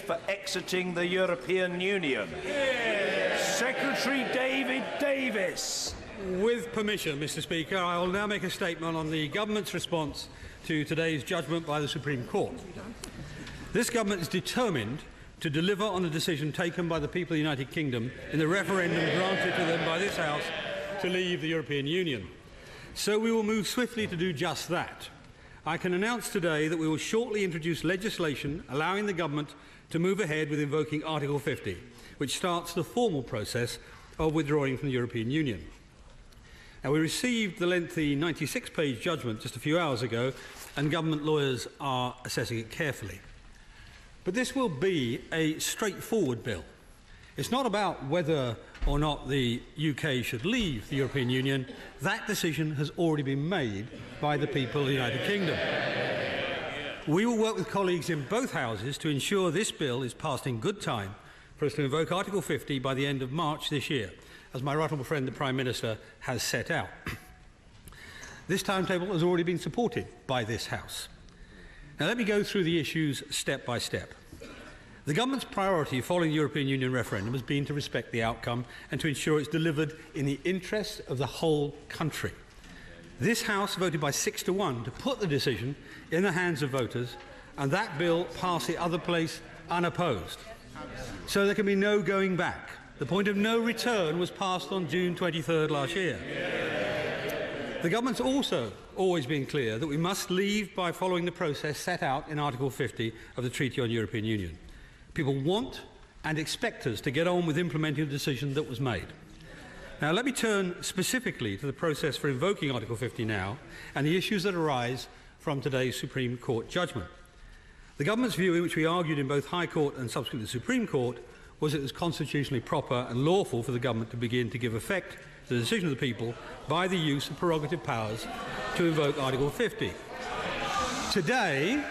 for exiting the European Union? Secretary David Davis. With permission, Mr. Speaker, I will now make a statement on the Government's response to today's judgment by the Supreme Court. This Government is determined to deliver on the decision taken by the people of the United Kingdom in the referendum granted to them by this House to leave the European Union. So we will move swiftly to do just that. I can announce today that we will shortly introduce legislation allowing the Government to move ahead with invoking Article 50, which starts the formal process of withdrawing from the European Union. Now, we received the lengthy 96-page judgment just a few hours ago, and Government lawyers are assessing it carefully. But this will be a straightforward bill. It's not about whether or not the UK should leave the European Union. That decision has already been made by the people of the United Kingdom. We will work with colleagues in both houses to ensure this bill is passed in good time for us to invoke Article 50 by the end of March this year, as my right honourable friend the Prime Minister has set out. This timetable has already been supported by this House. Now let me go through the issues step by step. The Government's priority following the European Union referendum has been to respect the outcome and to ensure it's delivered in the interest of the whole country. This House voted by 6-1 to put the decision in the hands of voters, and that bill passed the other place unopposed. So there can be no going back. The point of no return was passed on June 23rd last year. The Government's also always been clear that we must leave by following the process set out in Article 50 of the Treaty on European Union. People want and expect us to get on with implementing the decision that was made. Now let me turn specifically to the process for invoking Article 50 now and the issues that arise from today's Supreme Court judgment. The Government's view, in which we argued in both High Court and subsequently the Supreme Court, was that it was constitutionally proper and lawful for the Government to begin to give effect to the decision of the people by the use of prerogative powers to invoke Article 50. Today,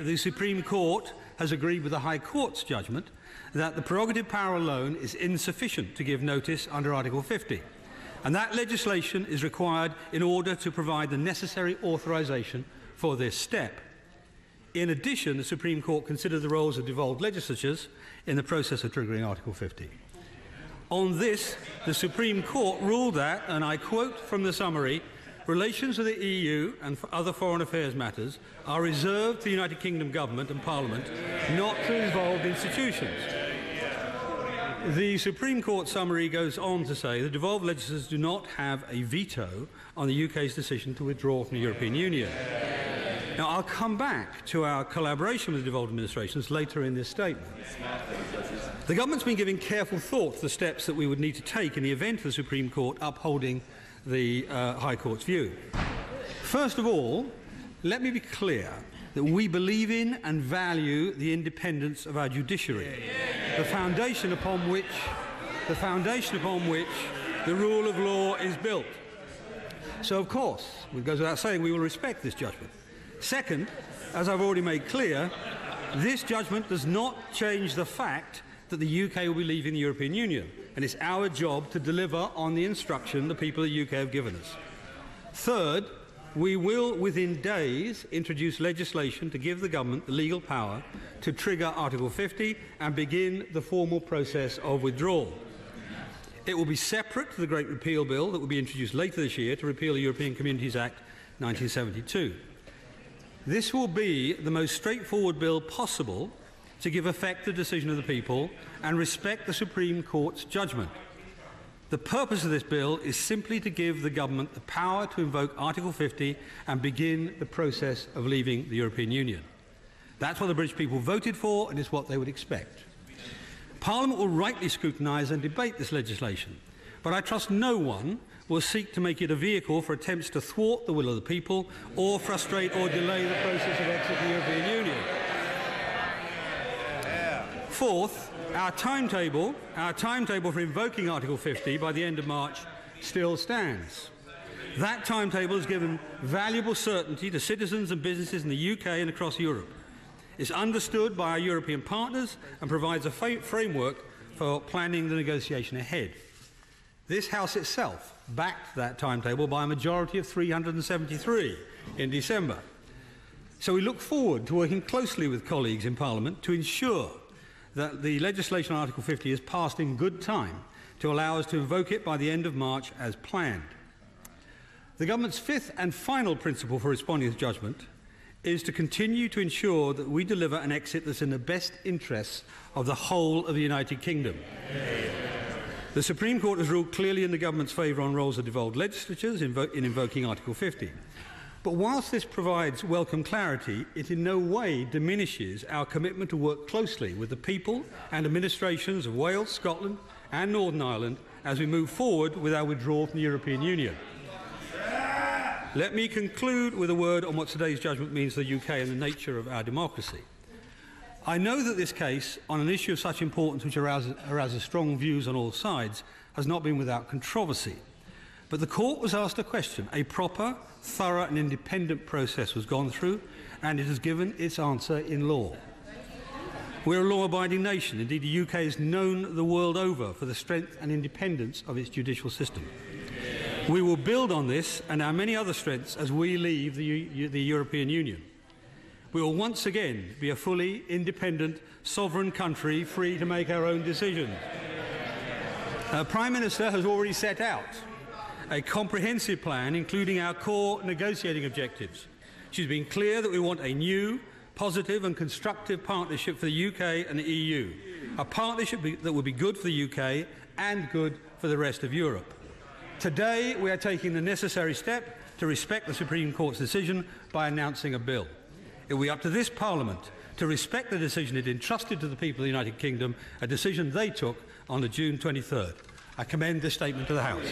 the Supreme Court has agreed with the High Court's judgment that the prerogative power alone is insufficient to give notice under Article 50, and that legislation is required in order to provide the necessary authorisation for this step. In addition, the Supreme Court considered the roles of devolved legislatures in the process of triggering Article 50. On this, the Supreme Court ruled that, and I quote from the summary, relations with the EU and other foreign affairs matters are reserved to the United Kingdom Government and Parliament, not to involved institutions. The Supreme Court summary goes on to say that devolved legislators do not have a veto on the UK's decision to withdraw from the European Union. Now, I'll come back to our collaboration with the devolved administrations later in this statement. The Government's been giving careful thought to the steps that we would need to take in the event of the Supreme Court upholding the High Court's view. First of all, let me be clear that we believe in and value the independence of our judiciary, the foundation upon which the rule of law is built. So, of course, it goes without saying we will respect this judgment. Second, as I've already made clear, this judgment does not change the fact that the UK will be leaving the European Union, and it's our job to deliver on the instruction the people of the UK have given us. Third, we will, within days, introduce legislation to give the Government the legal power to trigger Article 50 and begin the formal process of withdrawal. It will be separate to the Great Repeal Bill that will be introduced later this year to repeal the European Communities Act 1972. This will be the most straightforward bill possible to give effect to the decision of the people and respect the Supreme Court's judgment. The purpose of this bill is simply to give the Government the power to invoke Article 50 and begin the process of leaving the European Union. That's what the British people voted for, and it's what they would expect. Parliament will rightly scrutinise and debate this legislation, but I trust no one will seek to make it a vehicle for attempts to thwart the will of the people or frustrate or delay the process of exit from the European Union. Fourth, our timetable for invoking Article 50 by the end of March still stands. That timetable has given valuable certainty to citizens and businesses in the UK and across Europe. It's understood by our European partners and provides a framework for planning the negotiation ahead. This House itself backed that timetable by a majority of 373 in December. So we look forward to working closely with colleagues in Parliament to ensure that the legislation on Article 50 is passed in good time to allow us to invoke it by the end of March as planned. The Government's fifth and final principle for responding to judgment is to continue to ensure that we deliver an exit that's in the best interests of the whole of the United Kingdom. The Supreme Court has ruled clearly in the Government's favour on roles of devolved legislatures in invoking Article 50. But whilst this provides welcome clarity, it in no way diminishes our commitment to work closely with the people and administrations of Wales, Scotland and Northern Ireland as we move forward with our withdrawal from the European Union. Let me conclude with a word on what today's judgment means to the UK and the nature of our democracy. I know that this case, on an issue of such importance which arouses strong views on all sides, has not been without controversy. But the Court was asked a question. A proper, thorough and independent process was gone through, and it has given its answer in law. We're a law-abiding nation. Indeed, the UK is known the world over for the strength and independence of its judicial system. We will build on this and our many other strengths as we leave the European Union. We will once again be a fully independent, sovereign country free to make our own decisions. Our Prime Minister has already set out a comprehensive plan, including our core negotiating objectives. She's been clear that we want a new, positive and constructive partnership for the UK and the EU, a partnership that will be good for the UK and good for the rest of Europe. Today, we are taking the necessary step to respect the Supreme Court's decision by announcing a bill. It will be up to this Parliament to respect the decision it entrusted to the people of the United Kingdom, a decision they took on the June 23rd. I commend this statement to the House.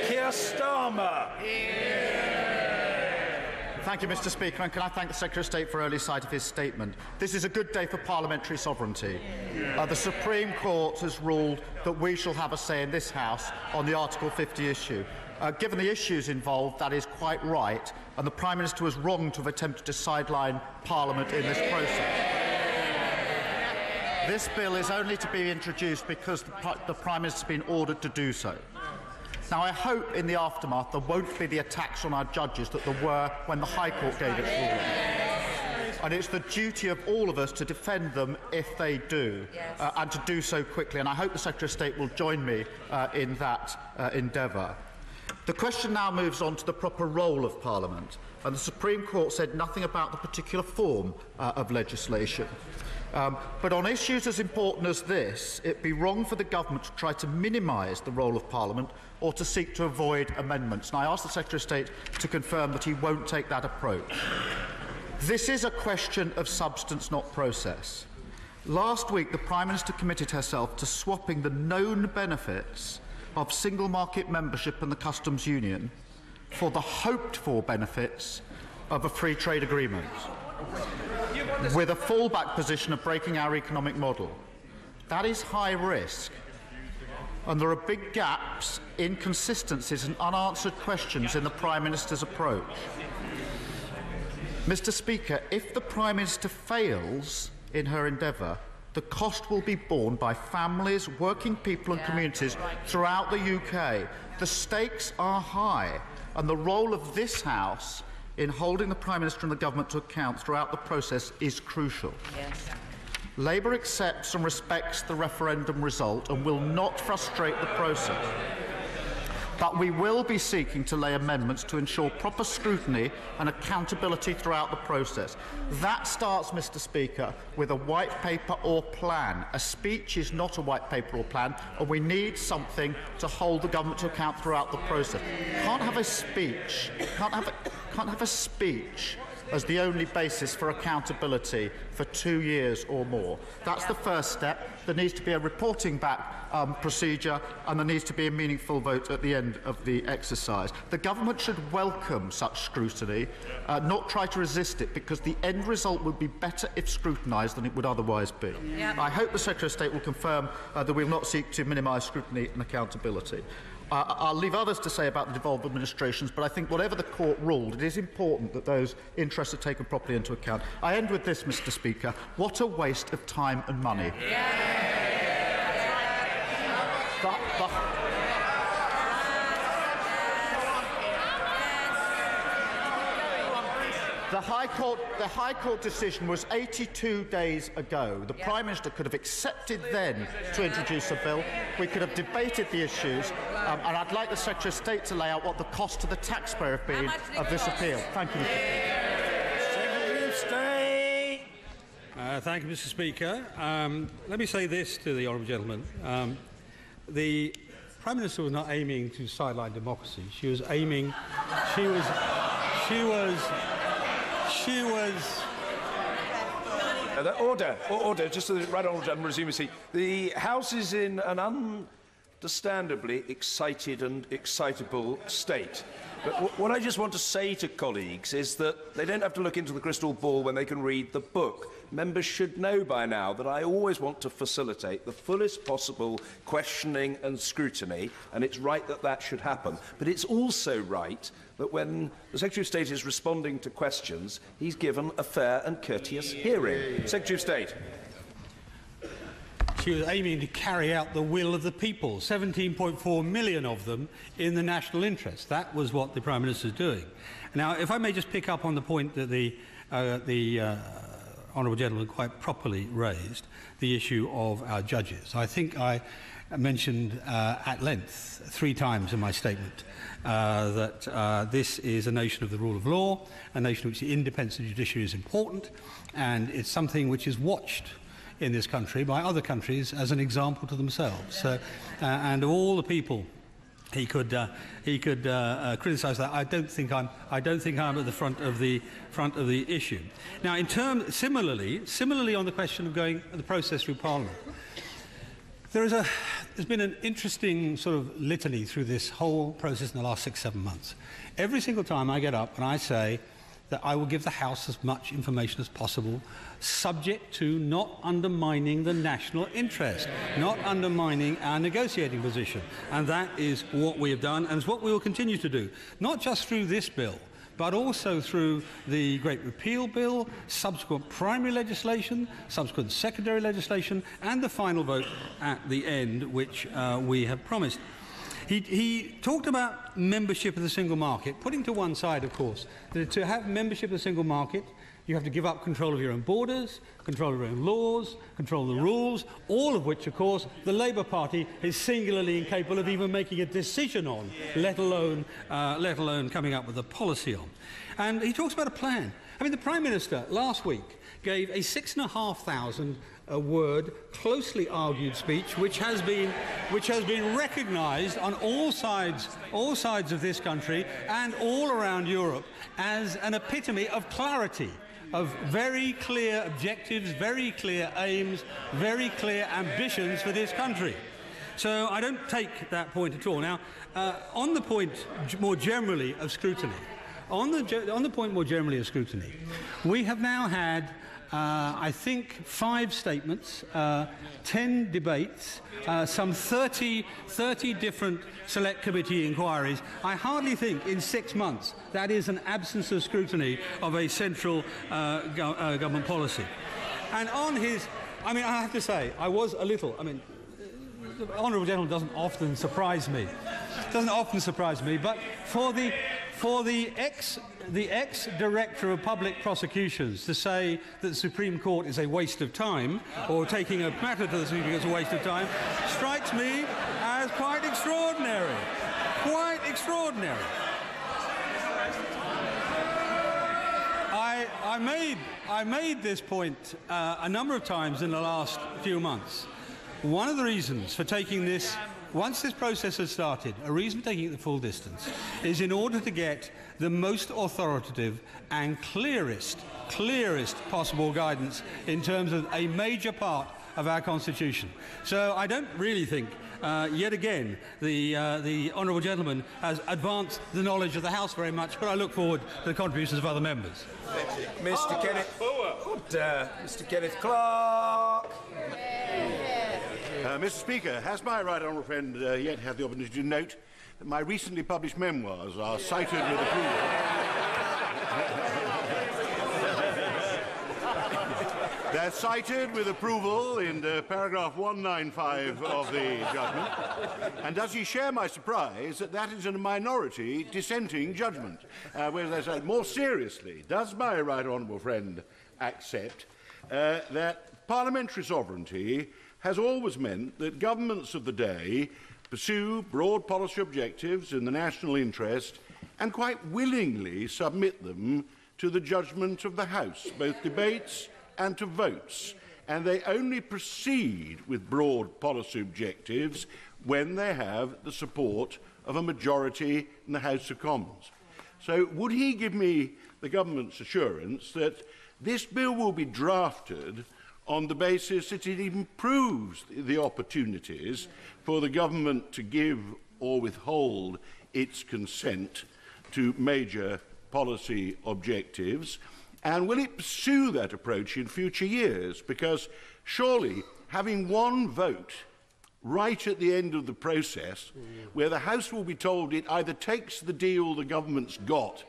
Keir Starmer. Thank you, Mr. Speaker, and can I thank the Secretary of State for early sight of his statement. This is a good day for parliamentary sovereignty. The Supreme Court has ruled that we shall have a say in this House on the Article 50 issue. Given the issues involved, that is quite right, and the Prime Minister was wrong to have attempted to sideline Parliament in this process. This bill is only to be introduced because the Prime Minister has been ordered to do so. Now, I hope in the aftermath there won't be the attacks on our judges that there were when the High Court gave its ruling. And it's the duty of all of us to defend them if they do, and to do so quickly. And I hope the Secretary of State will join me in that endeavour. The question now moves on to the proper role of Parliament, and the Supreme Court said nothing about the particular form of legislation. But on issues as important as this, it would be wrong for the Government to try to minimise the role of Parliament or to seek to avoid amendments. And I ask the Secretary of State to confirm that he won't take that approach. This is a question of substance, not process. Last week, the Prime Minister committed herself to swapping the known benefits of single market membership and the customs union for the hoped-for benefits of a free trade agreement, with a fallback position of breaking our economic model. That is high risk, and there are big gaps, inconsistencies and unanswered questions in the Prime Minister's approach. Mr. Speaker, if the Prime Minister fails in her endeavour, the cost will be borne by families, working people and communities throughout the UK. The stakes are high, and the role of this House in holding the Prime Minister and the Government to account throughout the process is crucial. Labour accepts and respects the referendum result and will not frustrate the process. But we will be seeking to lay amendments to ensure proper scrutiny and accountability throughout the process. That starts, Mr. Speaker, with a white paper or plan. A speech is not a white paper or plan, and we need something to hold the Government to account throughout the process. Can't have a speech. Can't have a speech as the only basis for accountability for 2 years or more. That's the first step. There needs to be a reporting back procedure, and there needs to be a meaningful vote at the end of the exercise. The Government should welcome such scrutiny, not try to resist it, because the end result would be better if scrutinised than it would otherwise be. I hope the Secretary of State will confirm that we will not seek to minimise scrutiny and accountability. I'll leave others to say about the devolved administrations, but I think whatever the Court ruled, it is important that those interests are taken properly into account. I end with this, Mr. Speaker. What a waste of time and money. The High Court decision was 82 days ago. The Prime Minister could have accepted then to introduce a bill. We could have debated the issues, and I'd like the Secretary of State to lay out what the cost to the taxpayer have been of this appeal. Thank you, Secretary of State. Thank you, Mr. Speaker. Let me say this to the honourable gentleman. The Prime Minister was not aiming to sideline democracy. She was aiming. She was. Order. Just so the right honourable gentleman resume his seat. The House is in an understandably excited and excitable state. But what I just want to say to colleagues is that they don't have to look into the crystal ball when they can read the book. Members should know by now that I always want to facilitate the fullest possible questioning and scrutiny, and it's right that that should happen. But it's also right that when the Secretary of State is responding to questions, he's given a fair and courteous hearing. Secretary of State. She was aiming to carry out the will of the people, 17.4 million of them in the national interest. That was what the Prime Minister is doing. Now, if I may just pick up on the point that the honourable gentleman quite properly raised, the issue of our judges. I think I mentioned at length 3 times in my statement that this is a nation of the rule of law, a nation in which the independence of the judiciary is important, and it's something which is watched in this country by other countries as an example to themselves. So, and of all the people he could criticise that, I don't think I'm at the front of the issue. Now, similarly on the question of going the process through Parliament, there's been an interesting sort of litany through this whole process in the last 6-7 months. Every single time I get up and I say that I will give the House as much information as possible, subject to not undermining the national interest, not undermining our negotiating position. And that is what we have done, and it's what we will continue to do, not just through this bill, but also through the Great Repeal Bill, subsequent primary legislation, subsequent secondary legislation, and the final vote at the end, which we have promised. He talked about membership of the single market, putting to one side, of course, that to have membership of the single market, you have to give up control of your own borders, control of your own laws, control of the rules, all of which, of course, the Labour Party is singularly incapable of even making a decision on, let alone coming up with a policy on. And he talks about a plan. I mean, the Prime Minister last week gave a 6,500 word, closely argued speech, which has been recognised on all sides of this country and all around Europe as an epitome of clarity, of very clear objectives, very clear aims, very clear ambitions for this country. So I don't take that point at all. Now, on the point more generally of scrutiny, we have now had I think 5 statements, 10 debates, some 30 different select committee inquiries. I hardly think in 6 months that is an absence of scrutiny of a central government policy. And on his, I mean, I have to say, I was a little, I mean, the honourable gentleman doesn't often surprise me. But for the ex-director of public prosecutions to say that the Supreme Court is a waste of time, or taking a matter to the Supreme Court is a waste of time, strikes me as quite extraordinary. Quite extraordinary. I made this point a number of times in the last few months. One of the reasons for taking this, once this process has started, a reason for taking it the full distance, is in order to get the most authoritative and clearest possible guidance in terms of a major part of our Constitution. So I don't really think, yet again, the honourable gentleman has advanced the knowledge of the House very much, but I look forward to the contributions of other members. Mr. Kenneth Clark. Mr. Speaker, has my right honourable friend yet had the opportunity to note that my recently published memoirs are cited with approval? They're cited with approval in paragraph 195 of the judgment. And does he share my surprise that that is a minority dissenting judgment? Whereas I say, more seriously, does my right honourable friend accept that parliamentary sovereignty has always meant that governments of the day pursue broad policy objectives in the national interest and quite willingly submit them to the judgment of the House, both debates and to votes, and they only proceed with broad policy objectives when they have the support of a majority in the House of Commons. So would he give me the government's assurance that this bill will be drafted on the basis that it improves the opportunities for the government to give or withhold its consent to major policy objectives? And will it pursue that approach in future years? Because surely having one vote right at the end of the process, where the House will be told it either takes the deal the government's got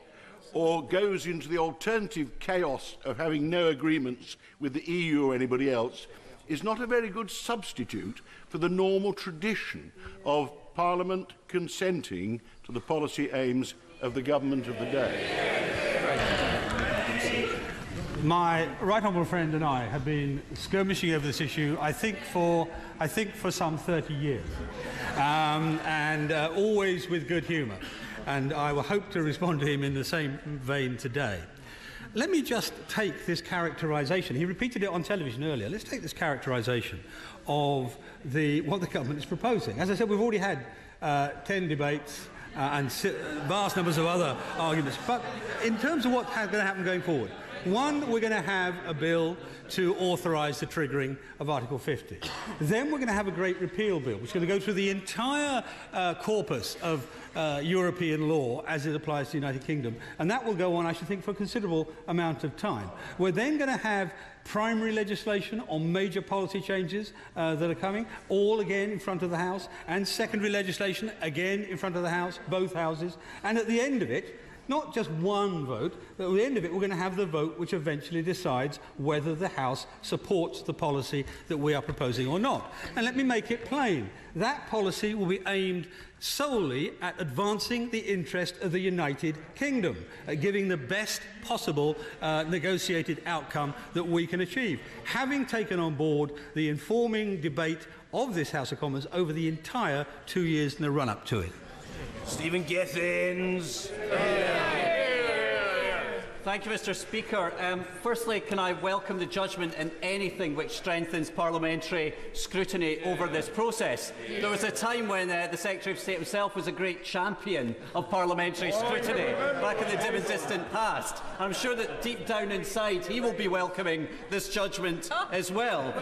or goes into the alternative chaos of having no agreements with the EU or anybody else, is not a very good substitute for the normal tradition of Parliament consenting to the policy aims of the government of the day. My right honourable friend and I have been skirmishing over this issue, I think for some 30 years, and always with good humour. And I will hope to respond to him in the same vein today. Let me just take this characterisation. He repeated it on television earlier. Let's take this characterisation of what the government is proposing. As I said, we've already had 10 debates and vast numbers of other arguments. But in terms of what's going to happen going forward, one, we're going to have a bill to authorise the triggering of Article 50. Then we're going to have a great repeal bill, which is going to go through the entire corpus of European law as it applies to the United Kingdom. And that will go on, I should think, for a considerable amount of time. We're then going to have primary legislation on major policy changes that are coming, all again in front of the House, and secondary legislation, again in front of the House, both houses. And at the end of it, not just one vote, but at the end of it we're going to have the vote which eventually decides whether the House supports the policy that we are proposing or not. And let me make it plain. That policy will be aimed solely at advancing the interest of the United Kingdom, giving the best possible negotiated outcome that we can achieve, having taken on board the informing debate of this House of Commons over the entire 2 years in the run-up to it. Stephen Gethins. Thank you, Mr. Speaker. Firstly, can I welcome the judgment in anything which strengthens parliamentary scrutiny over this process? There was a time when the Secretary of State himself was a great champion of parliamentary scrutiny back in the dim and distant past. And I'm sure that deep down inside he will be welcoming this judgment as well.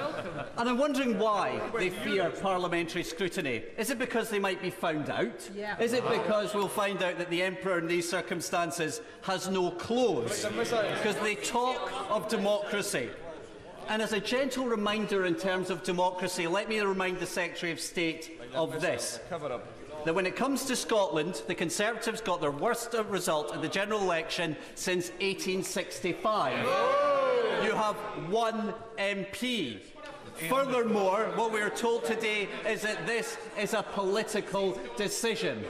And I'm wondering why they fear parliamentary scrutiny. Is it because they might be found out? Is it because we'll find out that the Emperor in these circumstances has no clothes? Because they talk of democracy. And as a gentle reminder in terms of democracy, let me remind the Secretary of State of this. That when it comes to Scotland, the Conservatives got their worst result in the general election since 1865. You have one MP. Furthermore, what we are told today is that this is a political decision.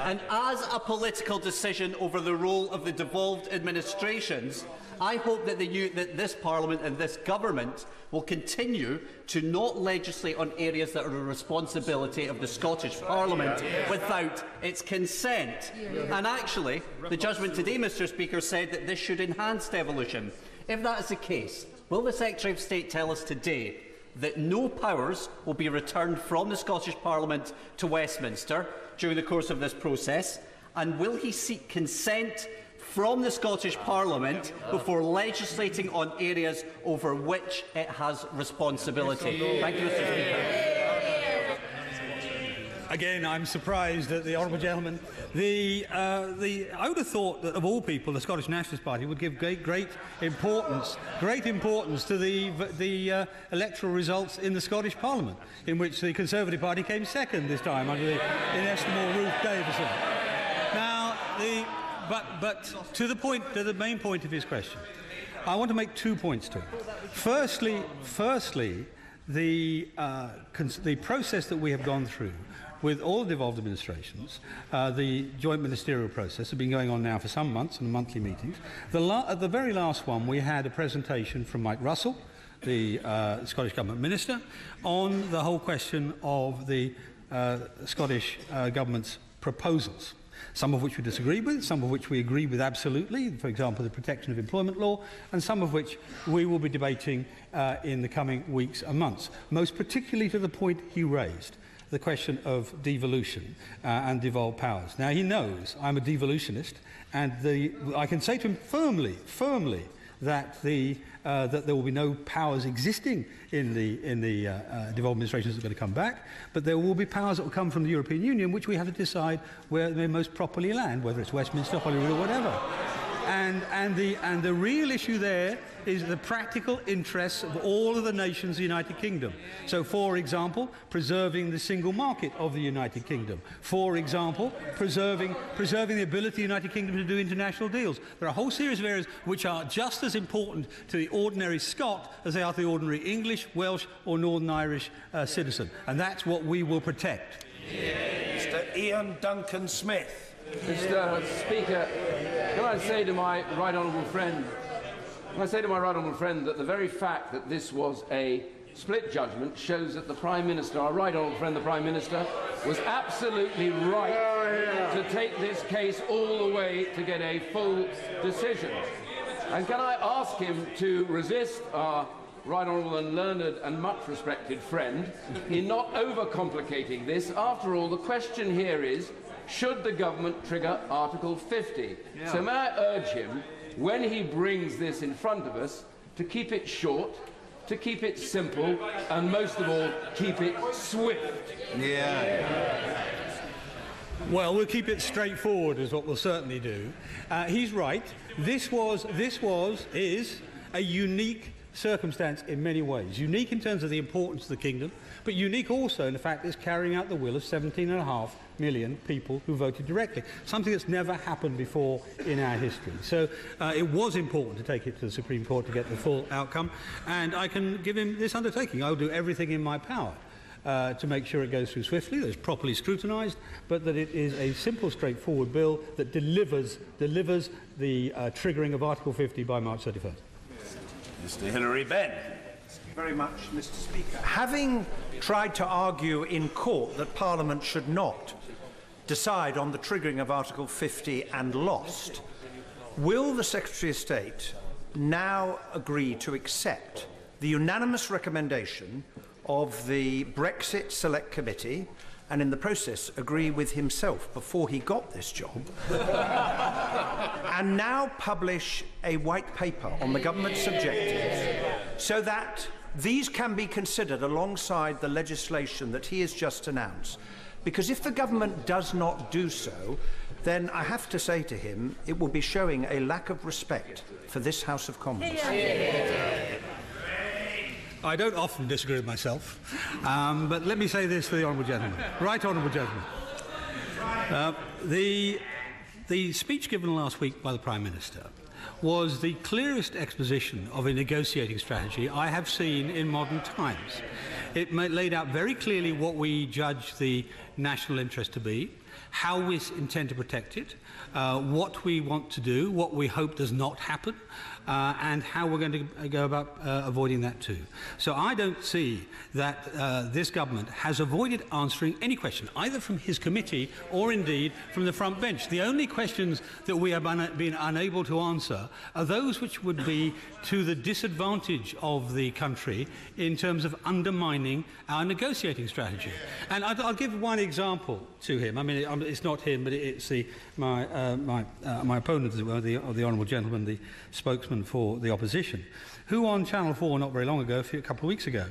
And as a political decision over the role of the devolved administrations, I hope that this Parliament and this Government will continue to not legislate on areas that are a responsibility of the Scottish Parliament without its consent. And actually, the judgment today, Mr. Speaker, said that this should enhance devolution. If that is the case, will the Secretary of State tell us today that no powers will be returned from the Scottish Parliament to Westminster during the course of this process? And will he seek consent from the Scottish Parliament before legislating on areas over which it has responsibility? Thank you, Mr. Speaker. Again, I'm surprised at the honourable gentleman. I would have thought that of all people, the Scottish Nationalist Party would give great importance to the electoral results in the Scottish Parliament, in which the Conservative Party came second this time under the inestimable Ruth Davison. Now, but to the main point of his question. I want to make 2 points to it. Firstly, the process that we have gone through with all the devolved administrations, the joint ministerial process, has been going on now for some months in monthly meetings. At the very last one, we had a presentation from Mike Russell, the Scottish Government Minister, on the whole question of the Scottish Government's proposals, some of which we disagree with, some of which we agree with absolutely, for example, the protection of employment law, and some of which we will be debating in the coming weeks and months, most particularly to the point he raised, the question of devolution and devolved powers. Now, he knows I'm a devolutionist, and I can say to him firmly, that there will be no powers existing in the devolved administrations that are going to come back, but there will be powers that will come from the European Union, which we have to decide where they most properly land, whether it's Westminster, Holyrood, or whatever. And the real issue there is the practical interests of all of the nations of the United Kingdom. So, for example, preserving the single market of the United Kingdom. For example, preserving the ability of the United Kingdom to do international deals. There are a whole series of areas which are just as important to the ordinary Scot as they are to the ordinary English, Welsh or Northern Irish citizen. And that's what we will protect. Mr. Ian Duncan Smith. Mr. Speaker, can I say to my right honourable friend, that the very fact that this was a split judgment shows that the Prime Minister, our right honourable friend, the Prime Minister, was absolutely right to take this case all the way to get a full decision. And can I ask him to resist our right honourable and learned and much respected friend in not overcomplicating this? After all, the question here is, should the government trigger Article 50? So may I urge him, when he brings this in front of us, to keep it short, to keep it simple, and most of all, keep it swift. Well, we'll keep it straightforward, is what we'll certainly do. He's right. This is a unique circumstance in many ways. Unique in terms of the importance of the kingdom, but unique also in the fact that it's carrying out the will of 17.5 million people who voted directly, something that's never happened before in our history. So it was important to take it to the Supreme Court to get the full outcome, and I can give him this undertaking. I will do everything in my power to make sure it goes through swiftly, that it's properly scrutinised, but that it is a simple, straightforward bill that delivers the triggering of Article 50 by March 31st. Mr. Hilary Benn. Thank you very much, Mr. Speaker. Having tried to argue in court that Parliament should not decide on the triggering of Article 50 and lost, will the Secretary of State now agree to accept the unanimous recommendation of the Brexit Select Committee and in the process agree with himself before he got this job and now publish a white paper on the government's objectives so that these can be considered alongside the legislation that he has just announced? Because if the government does not do so, then I have to say to him, it will be showing a lack of respect for this House of Commons. I don't often disagree with myself, but let me say this to the honourable gentleman. Right honourable gentleman. The speech given last week by the Prime Minister was the clearest exposition of a negotiating strategy I have seen in modern times. It laid out very clearly what we judge the national interest to be, how we intend to protect it, what we want to do, what we hope does not happen, and how we're going to go about avoiding that too. So I don't see that this government has avoided answering any question, either from his committee or indeed from the front bench. The only questions that we have been unable to answer are those which would be to the disadvantage of the country in terms of undermining our negotiating strategy. And I'll give one example to him. I mean, it's not him, but it's my opponent, as it were, the honourable gentleman, the spokesman for the opposition, who on Channel 4 not very long ago, a couple of weeks ago,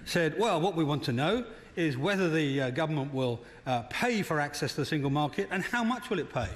said, well, what we want to know is whether the government will pay for access to the single market, and how much will it pay.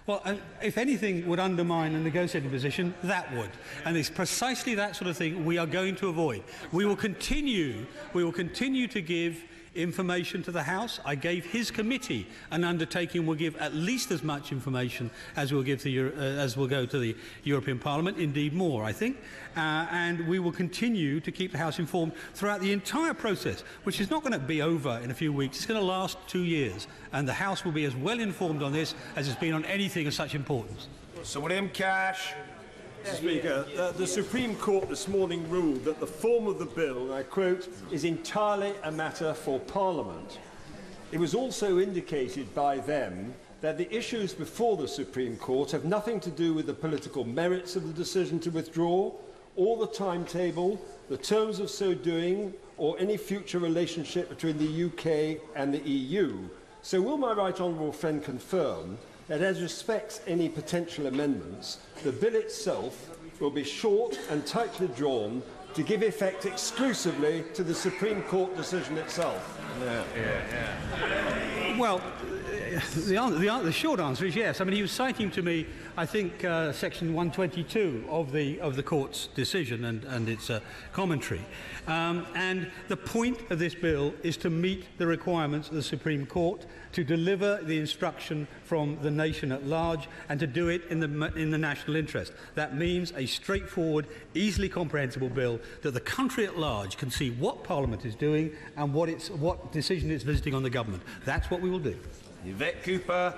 Well, if anything would undermine a negotiating position, that would. And it's precisely that sort of thing we are going to avoid. We will continue to give information to the House. I gave his committee an undertaking we'll give at least as much information as we'll give as will go to the European Parliament, indeed more, I think. And we will continue to keep the House informed throughout the entire process, which is not going to be over in a few weeks. It's going to last 2 years, and the House will be as well informed on this as it's been on anything of such importance. Sir William Cash. Mr. Speaker, the Supreme Court this morning ruled that the form of the bill, and I quote, is entirely a matter for Parliament. It was also indicated by them that the issues before the Supreme Court have nothing to do with the political merits of the decision to withdraw, or the timetable, the terms of so doing, or any future relationship between the UK and the EU. So will my right honourable friend confirm that as respects any potential amendments, the bill itself will be short and tightly drawn to give effect exclusively to the Supreme Court decision itself? Well, the short answer is yes. I mean, he was citing to me, I think, section 122 of the court's decision and its commentary. And the point of this bill is to meet the requirements of the Supreme Court, to deliver the instruction from the nation at large, and to do it in the national interest. That means a straightforward, easily comprehensible bill that the country at large can see what Parliament is doing and what decision it's visiting on the government. That's what we will do. Yvette Cooper.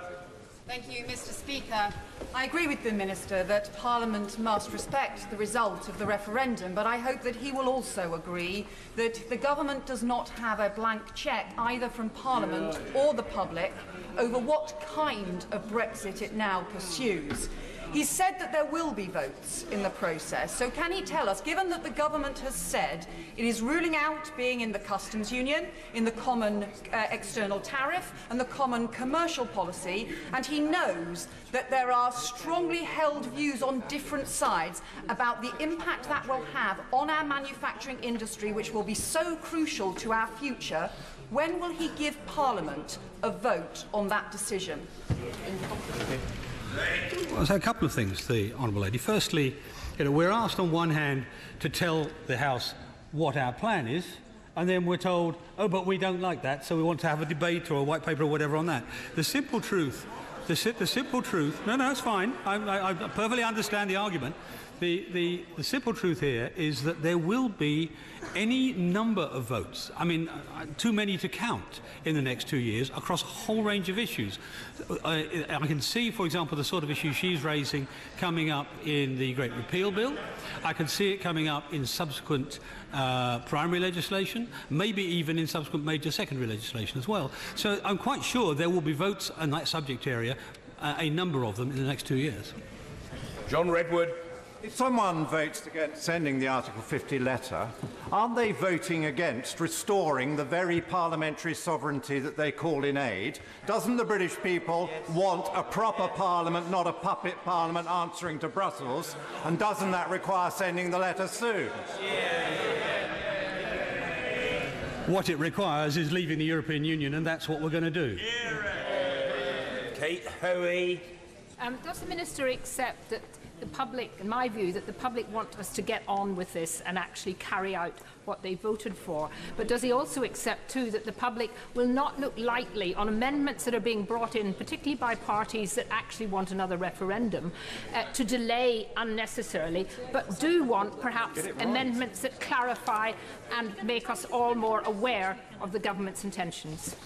Thank you, Mr. Speaker. I agree with the Minister that Parliament must respect the result of the referendum, but I hope that he will also agree that the government does not have a blank cheque either from Parliament or the public over what kind of Brexit it now pursues. He said that there will be votes in the process, so can he tell us, given that the government has said it is ruling out being in the customs union, in the common external tariff and the common commercial policy, and he knows that there are strongly held views on different sides about the impact that will have on our manufacturing industry, which will be so crucial to our future, when will he give Parliament a vote on that decision? Well, so a couple of things, the Honourable Lady. Firstly, we're asked on one hand to tell the House what our plan is, and then we're told, oh, but we don't like that, so we want to have a debate or a white paper or whatever on that. The simple truth, no, it's fine. I perfectly understand the argument. The simple truth here is that there will be any number of votes, I mean, too many to count, in the next 2 years across a whole range of issues. I can see, for example, the sort of issue she's raising coming up in the Great Repeal Bill. I can see it coming up in subsequent primary legislation, maybe even in subsequent major secondary legislation as well. So I'm quite sure there will be votes on that subject area, a number of them, in the next 2 years. John Redwood. If someone votes against sending the Article 50 letter, aren't they voting against restoring the very parliamentary sovereignty that they call in aid? Doesn't the British people want a proper parliament, not a puppet parliament answering to Brussels? And doesn't that require sending the letter soon? What it requires is leaving the European Union, and that's what we're going to do. Kate Hoey. Does the Minister accept that the public, in my view, that the public want us to get on with this and actually carry out what they voted for? But does he also accept, too, that the public will not look lightly on amendments that are being brought in, particularly by parties that actually want another referendum, to delay unnecessarily, but do want, perhaps, amendments that clarify and make us all more aware of the government's intentions?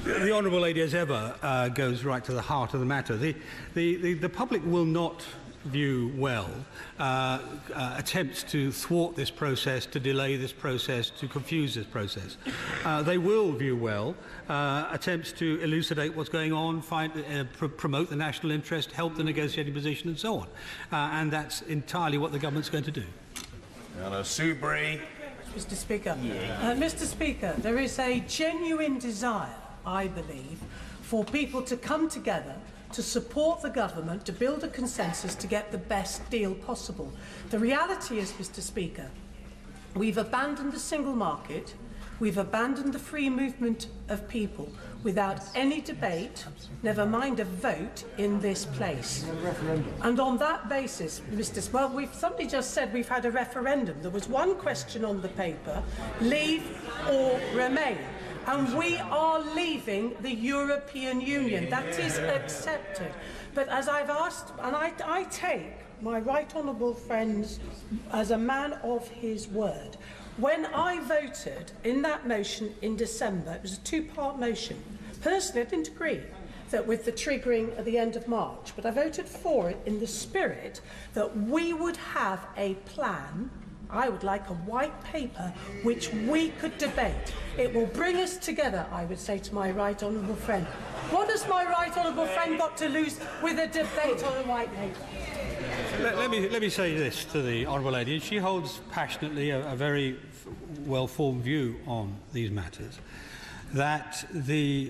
The Honourable Lady, as ever, goes right to the heart of the matter. The public will not view well attempts to thwart this process, to delay this process, to confuse this process. They will view well attempts to elucidate what's going on, promote the national interest, help the negotiating position, and so on. And that's entirely what the government's going to do. Anna Soubry. Mr. Speaker. Mr. Speaker, there is a genuine desire, I believe, for people to come together to support the government, to build a consensus to get the best deal possible. The reality is, Mr. Speaker, we've abandoned the single market, We've abandoned the free movement of people without any debate, never mind a vote, in this place. And on that basis, somebody just said we've had a referendum. There was one question on the paper, leave or remain. And we are leaving the European Union. That is accepted. But as I've asked, and I take my right honourable friends as a man of his word, when I voted in that motion in December, it was a two-part motion. Personally, I didn't agree that with the triggering at the end of March, but I voted for it in the spirit that we would have a plan. I would like a white paper which we could debate. It will bring us together, I would say to my right honourable friend. What has my right honourable friend got to lose with a debate on a white paper? Let me say this to the honourable lady. She holds passionately a very well-formed view on these matters. That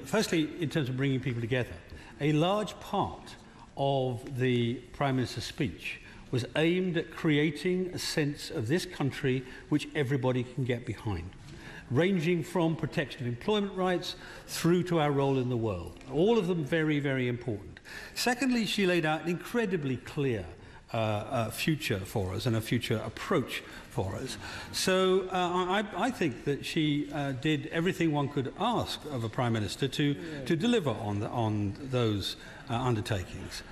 firstly, in terms of bringing people together, a large part of the Prime Minister's speech was aimed at creating a sense of this country which everybody can get behind, ranging from protection of employment rights through to our role in the world. All of them very, very important. Secondly, she laid out an incredibly clear future for us and a future approach for us. So I think that she did everything one could ask of a Prime Minister to deliver on those undertakings.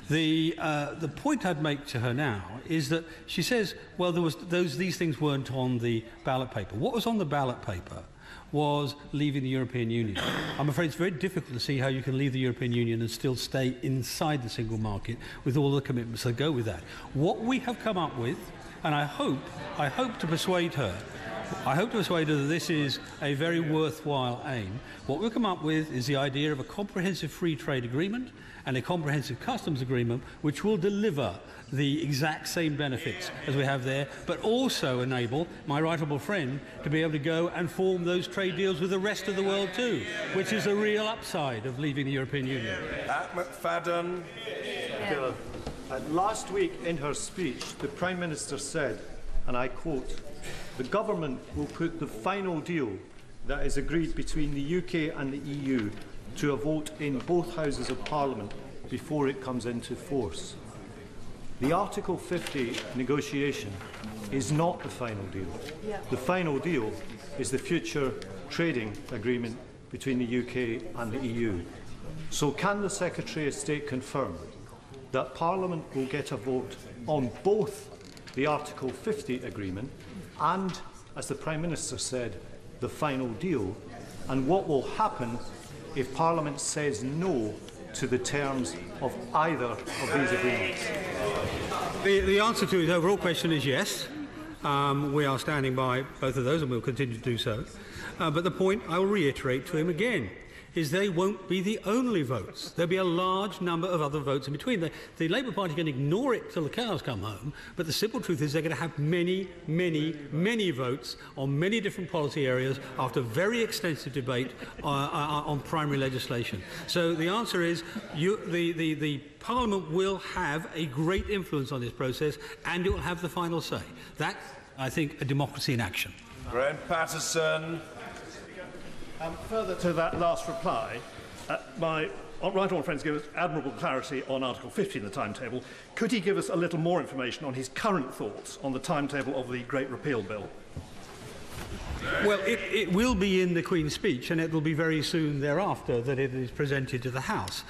The point I'd make to her now is that she says, well, these things weren't on the ballot paper. What was on the ballot paper was leaving the European Union. I'm afraid it's very difficult to see how you can leave the European Union and still stay inside the single market with all the commitments that go with that. What we have come up with, and I hope to persuade her that this is a very worthwhile aim. What we've come up with is the idea of a comprehensive free trade agreement and a comprehensive customs agreement which will deliver the exact same benefits as we have there, but also enable my right honourable friend to be able to go and form those trade deals with the rest of the world too, which is a real upside of leaving the European Union. McFadden. Last week in her speech, the Prime Minister said, and I quote, "The government will put the final deal that is agreed between the UK and the EU to a vote in both Houses of Parliament before it comes into force." The Article 50 negotiation is not the final deal. The final deal is the future trading agreement between the UK and the EU. So can the Secretary of State confirm that Parliament will get a vote on both the Article 50 agreement and, as the Prime Minister said, the final deal, and what will happen if Parliament says no to the terms of either of these agreements? The answer to his overall question is yes. We are standing by both of those and we'll continue to do so. But the point I will reiterate to him again is they won't be the only votes. There'll be a large number of other votes in between. The Labour Party can ignore it till the cows come home, but the simple truth is they're going to have many, many, many votes on many different policy areas after very extensive debate on primary legislation. So the answer is the Parliament will have a great influence on this process and it will have the final say. That's, I think, a democracy in action. Graham Patterson. Further to that last reply, my right honourable friends give us admirable clarity on Article 50 in the timetable. Could he give us a little more information on his current thoughts on the timetable of the Great Repeal Bill? Well, it will be in the Queen's speech, and it will be very soon thereafter that it is presented to the House,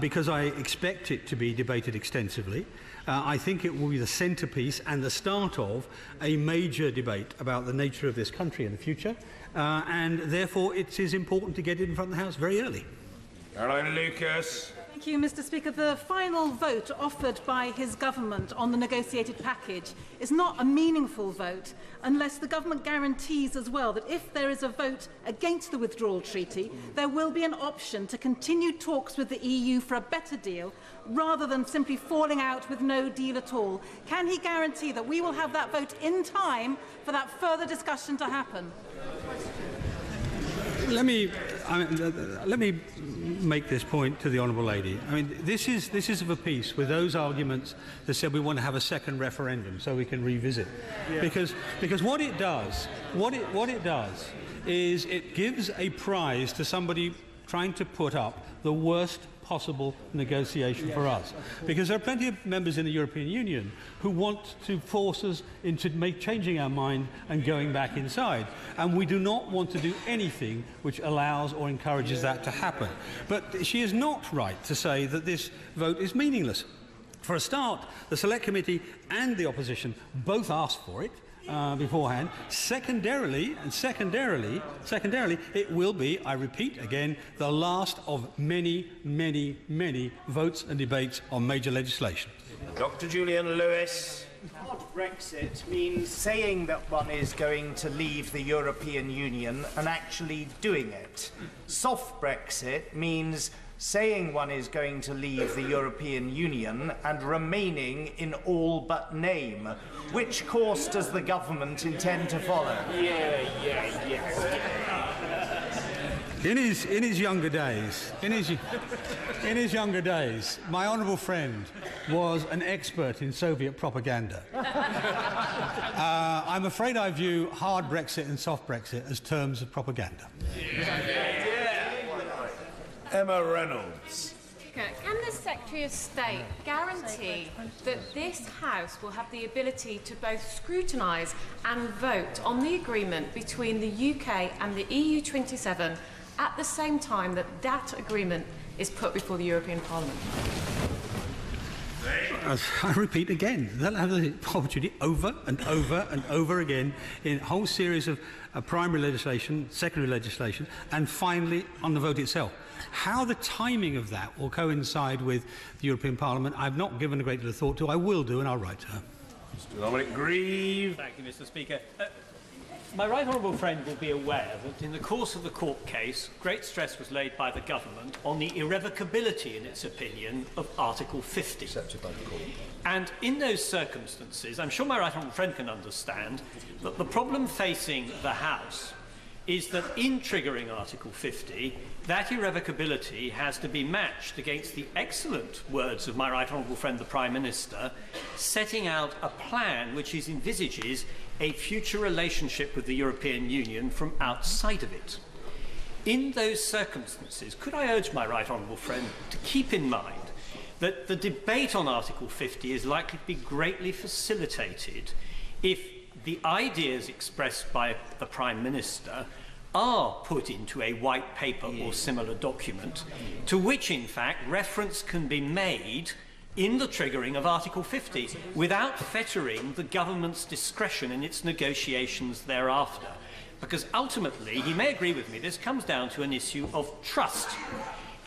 because I expect it to be debated extensively. I think it will be the centrepiece and the start of a major debate about the nature of this country in the future, and therefore it is important to get it in front of the House very early. Caroline Lucas. Thank you, Mr. Speaker. The final vote offered by his government on the negotiated package is not a meaningful vote unless the government guarantees as well that if there is a vote against the withdrawal treaty, there will be an option to continue talks with the EU for a better deal rather than simply falling out with no deal at all. Can he guarantee that we will have that vote in time for that further discussion to happen? Let me make this point to the honourable lady. I mean, this is of a piece with those arguments that said we want to have a second referendum so we can revisit. Yeah. Because what it does is it gives a prize to somebody trying to put up the worst possible negotiation for us. Because there are plenty of members in the European Union who want to force us into changing our mind and going back inside. And we do not want to do anything which allows or encourages that to happen. But she is not right to say that this vote is meaningless. For a start, the Select Committee and the opposition both asked for it beforehand. Secondarily, it will be, I repeat again, the last of many, many, many votes and debates on major legislation. Dr. Julian Lewis. Hard Brexit means saying that one is going to leave the European Union and actually doing it. Soft Brexit means saying one is going to leave the European Union and remaining in all but name. Which course does the government intend to follow? In his younger days, my honourable friend was an expert in Soviet propaganda. I'm afraid I view hard Brexit and soft Brexit as terms of propaganda. Emma Reynolds. Can the Secretary of State guarantee that this House will have the ability to both scrutinise and vote on the agreement between the UK and the EU27 at the same time that that agreement is put before the European Parliament? I repeat again, they'll have the opportunity over and over and over again in a whole series of primary legislation, secondary legislation, and finally on the vote itself. How the timing of that will coincide with the European Parliament, I've not given a great deal of thought to. I will do, and I'll write to her. Mr. Dominic Grieve. Thank you, Mr. Speaker. My right honourable friend will be aware that in the course of the court case, great stress was laid by the government on the irrevocability, in its opinion, of Article 50. Accepted by the court. And in those circumstances, I'm sure my right honourable friend can understand that the problem facing the House is that in triggering Article 50, that irrevocability has to be matched against the excellent words of my right honourable friend, the Prime Minister, setting out a plan which envisages a future relationship with the European Union from outside of it. In those circumstances, could I urge my right honourable friend to keep in mind that the debate on Article 50 is likely to be greatly facilitated if the ideas expressed by the Prime Minister are put into a white paper or similar document, to which, in fact, reference can be made in the triggering of Article 50 without fettering the government's discretion in its negotiations thereafter. Because ultimately, he may agree with me, this comes down to an issue of trust.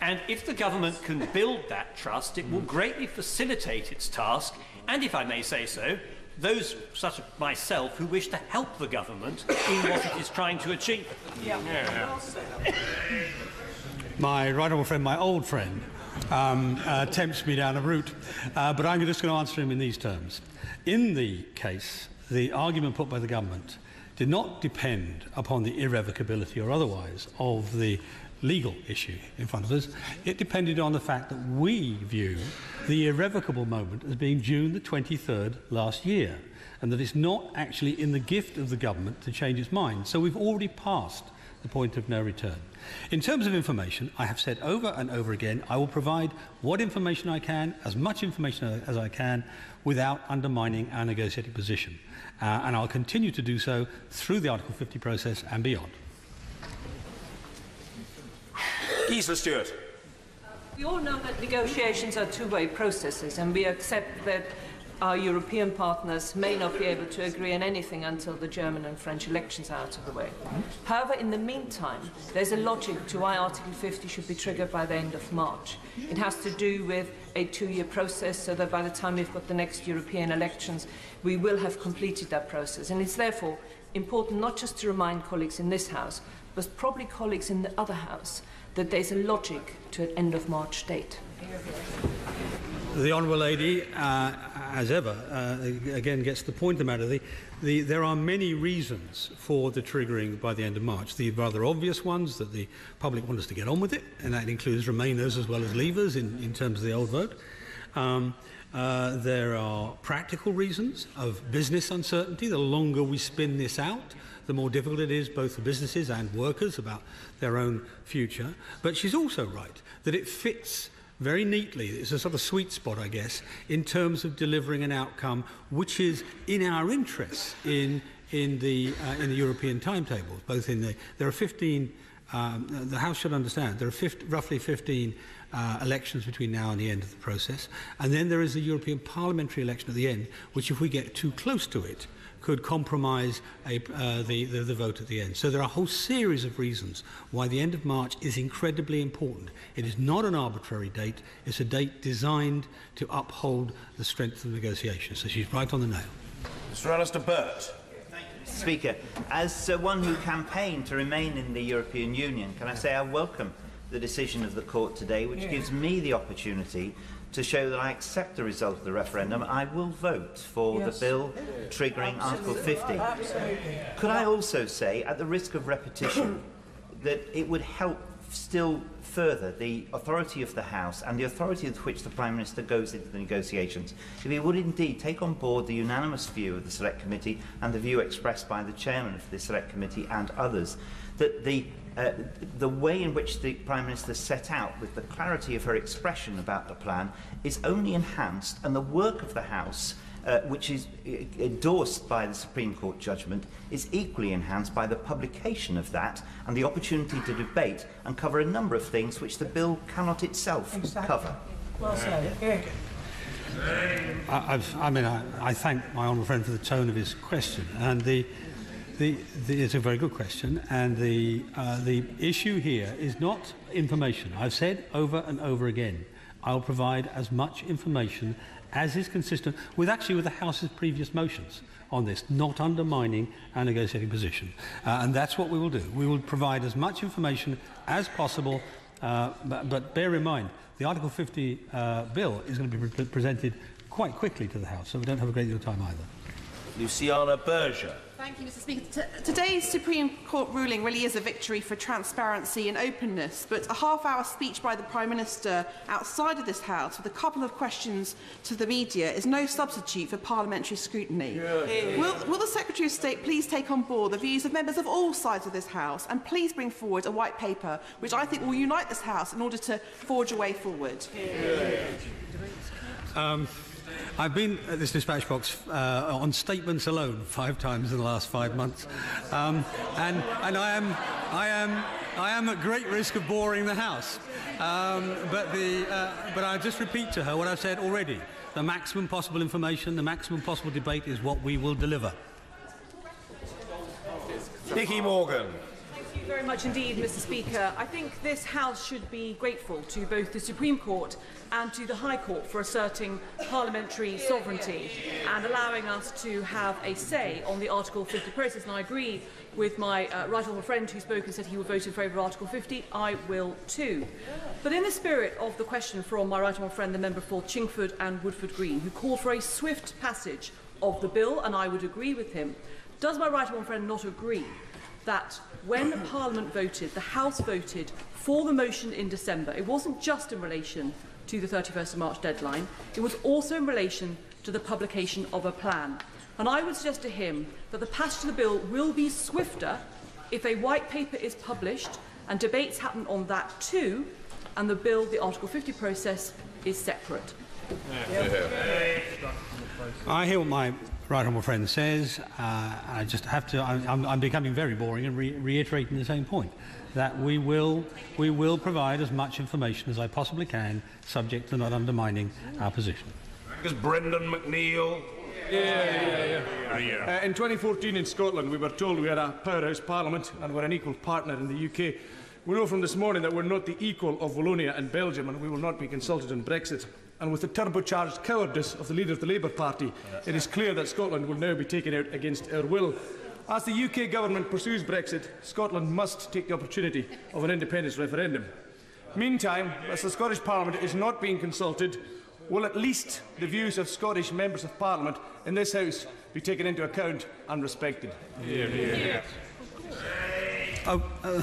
And if the government can build that trust, it will greatly facilitate its task, and if I may say so, those such as myself who wish to help the government in what it is trying to achieve. My right honourable friend, my old friend, tempts me down a route, but I'm just going to answer him in these terms. In the case, the argument put by the government did not depend upon the irrevocability or otherwise of the legal issue in front of us. It depended on the fact that we view the irrevocable moment as being June the 23rd last year, and that it's not actually in the gift of the government to change its mind. So we've already passed the point of no return. In terms of information, I have said over and over again, I will provide what information I can, as much information as I can, without undermining our negotiating position. And I'll continue to do so through the Article 50 process and beyond. Gisela Stewart. We all know that negotiations are two-way processes, and we accept that our European partners may not be able to agree on anything until the German and French elections are out of the way. However, in the meantime, there's a logic to why Article 50 should be triggered by the end of March. It has to do with a two-year process, so that by the time we've got the next European elections, we will have completed that process. And it's therefore important not just to remind colleagues in this House, but probably colleagues in the other House, that there's a logic to an end of March date. The Honourable Lady, as ever, again gets the point of the matter. There are many reasons for the triggering by the end of March. The rather obvious ones, that the public want us to get on with it, and that includes Remainers as well as Leavers in terms of the old vote. There are practical reasons of business uncertainty. The longer we spin this out, the more difficult it is both for businesses and workers about their own future. But she's also right that it fits very neatly. It's a sort of sweet spot, I guess, in terms of delivering an outcome which is in our interests in the European timetables. Both in there are 15. The House should understand there are roughly 15 elections between now and the end of the process, and then there is the European parliamentary election at the end, which, if we get too close to it, could compromise the vote at the end. So there are a whole series of reasons why the end of March is incredibly important. It is not an arbitrary date. It's a date designed to uphold the strength of the negotiations. So she's right on the nail. Mr. Alistair Burt. Mr. Speaker, as one who campaigned to remain in the European Union, can I say I welcome the decision of the court today, which gives me the opportunity to show that I accept the result of the referendum. I will vote for the bill triggering Article 50. Absolutely. Could I also say, at the risk of repetition, that it would help still further the authority of the House and the authority with which the Prime Minister goes into the negotiations if he would indeed take on board the unanimous view of the Select Committee and the view expressed by the Chairman of the Select Committee and others, that the way in which the Prime Minister set out with the clarity of her expression about the plan is only enhanced, and the work of the House, which is endorsed by the Supreme Court judgment, is equally enhanced by the publication of that and the opportunity to debate and cover a number of things which the bill cannot itself cover. Well said. I thank my honourable friend for the tone of his question, and it's a very good question, and the issue here is not information. I've said over and over again, I'll provide as much information as is consistent with the House's previous motions on this, not undermining our negotiating position. And that's what we will do. We will provide as much information as possible, but bear in mind, the Article 50 bill is going to be presented quite quickly to the House, so we don't have a great deal of time either. Luciana Berger. Thank you, Mr. Speaker. Today's Supreme Court ruling really is a victory for transparency and openness, but a half-hour speech by the Prime Minister outside of this House with a couple of questions to the media is no substitute for parliamentary scrutiny. Will the Secretary of State please take on board the views of members of all sides of this House and please bring forward a white paper which I think will unite this House in order to forge a way forward? I've been at this dispatch box on statements alone 5 times in the last 5 months, and I am at great risk of boring the House. But I just repeat to her what I've said already: the maximum possible information, the maximum possible debate is what we will deliver. Nicky Morgan. Thank you very much indeed, Mr. Speaker. I think this House should be grateful to both the Supreme Court and to the High Court for asserting parliamentary sovereignty and allowing us to have a say on the Article 50 process. And I agree with my right honourable friend who spoke and said he would vote in favour of Article 50. I will too. But in the spirit of the question from my right honourable friend, the member for Chingford and Woodford Green, who called for a swift passage of the bill, and I would agree with him, does my right honourable friend not agree that when Parliament voted, the House voted for the motion in December, it wasn't just in relation to the 31st of March deadline, it was also in relation to the publication of a plan. And I would suggest to him that the passage of the bill will be swifter if a white paper is published and debates happen on that too, and the bill, the Article 50 process, is separate. I hear what my right honourable friend says. I just have to. I'm becoming very boring and reiterating the same point, that we will provide as much information as I possibly can, subject to not undermining our position. Because Brendan McNeill. In 2014 in Scotland, we were told we had a powerhouse parliament and were an equal partner in the UK. We know from this morning that we're not the equal of Wallonia and Belgium, and we will not be consulted on Brexit. And with the turbocharged cowardice of the leader of the Labour Party, it is clear that Scotland will now be taken out against our will. As the UK government pursues Brexit, Scotland must take the opportunity of an independence referendum. Meantime, as the Scottish Parliament is not being consulted, will at least the views of Scottish members of Parliament in this House be taken into account and respected? Hear, hear.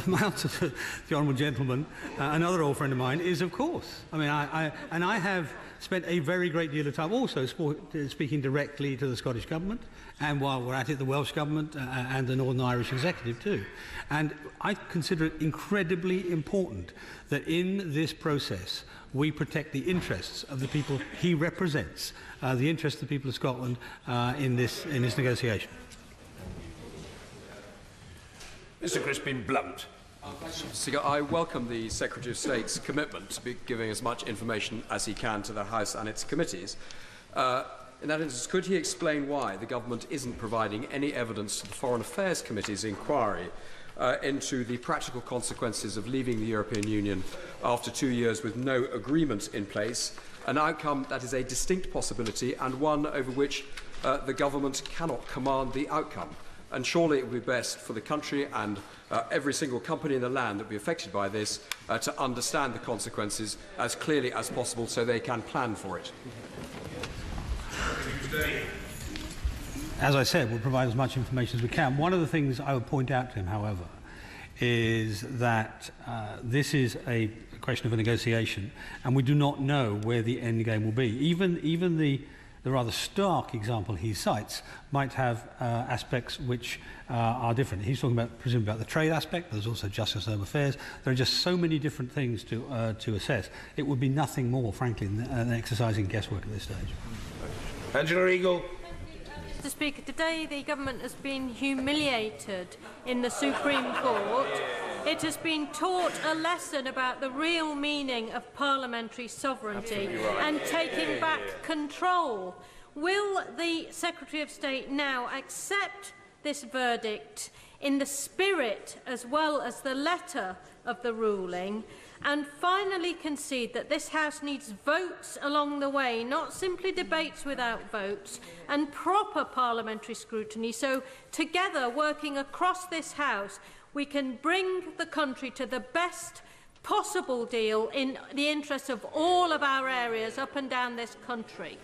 My answer to the honourable gentleman, another old friend of mine, is of course. I mean, I have spent a very great deal of time also speaking directly to the Scottish Government, and while we're at it, the Welsh Government and the Northern Irish Executive too. And I consider it incredibly important that in this process we protect the interests of the people he represents, the interests of the people of Scotland in this negotiation. Mr. Crispin Blunt. I welcome the Secretary of State's commitment to be giving as much information as he can to the House and its committees. In that instance, could he explain why the government isn't providing any evidence to the Foreign Affairs Committee's inquiry into the practical consequences of leaving the European Union after 2 years with no agreement in place, an outcome that is a distinct possibility and one over which the government cannot command the outcome? And surely it would be best for the country and every single company in the land that would be affected by this to understand the consequences as clearly as possible so they can plan for it. As I said, we'll provide as much information as we can. One of the things I would point out to him, however, is that this is a question of a negotiation, and we do not know where the end game will be. Even the rather stark example he cites might have aspects which are different. He's talking about, presumably, about the trade aspect. There's also justice and home affairs. There are just so many different things to assess. It would be nothing more, frankly, than exercising guesswork at this stage. Angela Eagle. Mr. Speaker, today the government has been humiliated in the Supreme Court. It has been taught a lesson about the real meaning of parliamentary sovereignty and taking back control. Will the Secretary of State now accept this verdict in the spirit as well as the letter of the ruling, and finally concede that this House needs votes along the way, not simply debates without votes, and proper parliamentary scrutiny, so together, working across this House, we can bring the country to the best possible deal in the interests of all of our areas up and down this country?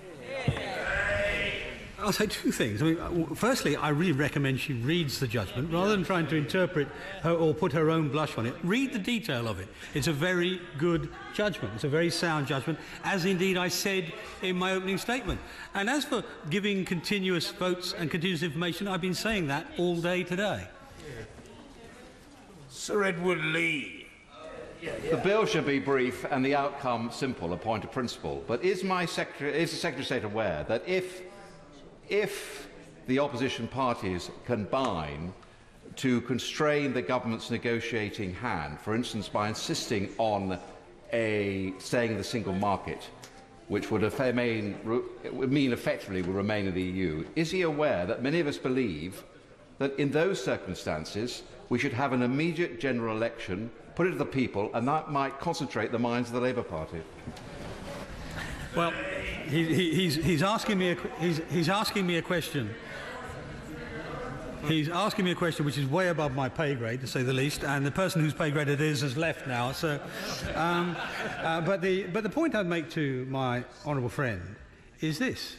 I'll say two things. I mean, firstly, I really recommend she reads the judgment rather than trying to interpret her or put her own blush on it. Read the detail of it. It's a very good judgment. It's a very sound judgment, as indeed I said in my opening statement. And as for giving continuous votes and continuous information, I've been saying that all day today. Sir Edward Lee. The bill should be brief and the outcome simple, a point of principle. But is the Secretary of State aware that if the opposition parties combine to constrain the government's negotiating hand, for instance by insisting on staying in the single market, which would mean effectively will remain in the EU, is he aware that many of us believe that in those circumstances we should have an immediate general election, put it to the people, and that might concentrate the minds of the Labour Party? Well, he's asking me a question. He's asking me a question which is way above my pay grade, to say the least, and the person whose pay grade it is has left now. So, but the point I'd make to my honourable friend is this: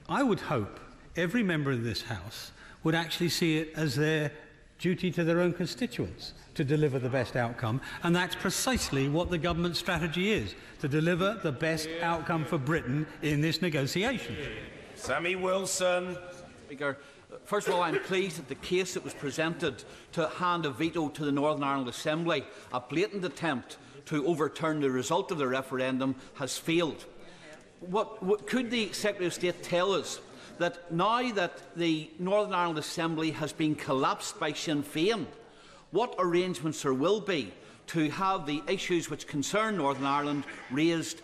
I would hope every member of this House would actually see it as their duty to their own constituents to deliver the best outcome, and that's precisely what the government strategy is, to deliver the best outcome for Britain in this negotiation. Sammy Wilson. Speaker, first of all, I'm pleased that the case that was presented to hand a veto to the Northern Ireland Assembly, a blatant attempt to overturn the result of the referendum, has failed. What could the Secretary of State tell us that now that the Northern Ireland Assembly has been collapsed by Sinn Féin, what arrangements there will be to have the issues which concern Northern Ireland raised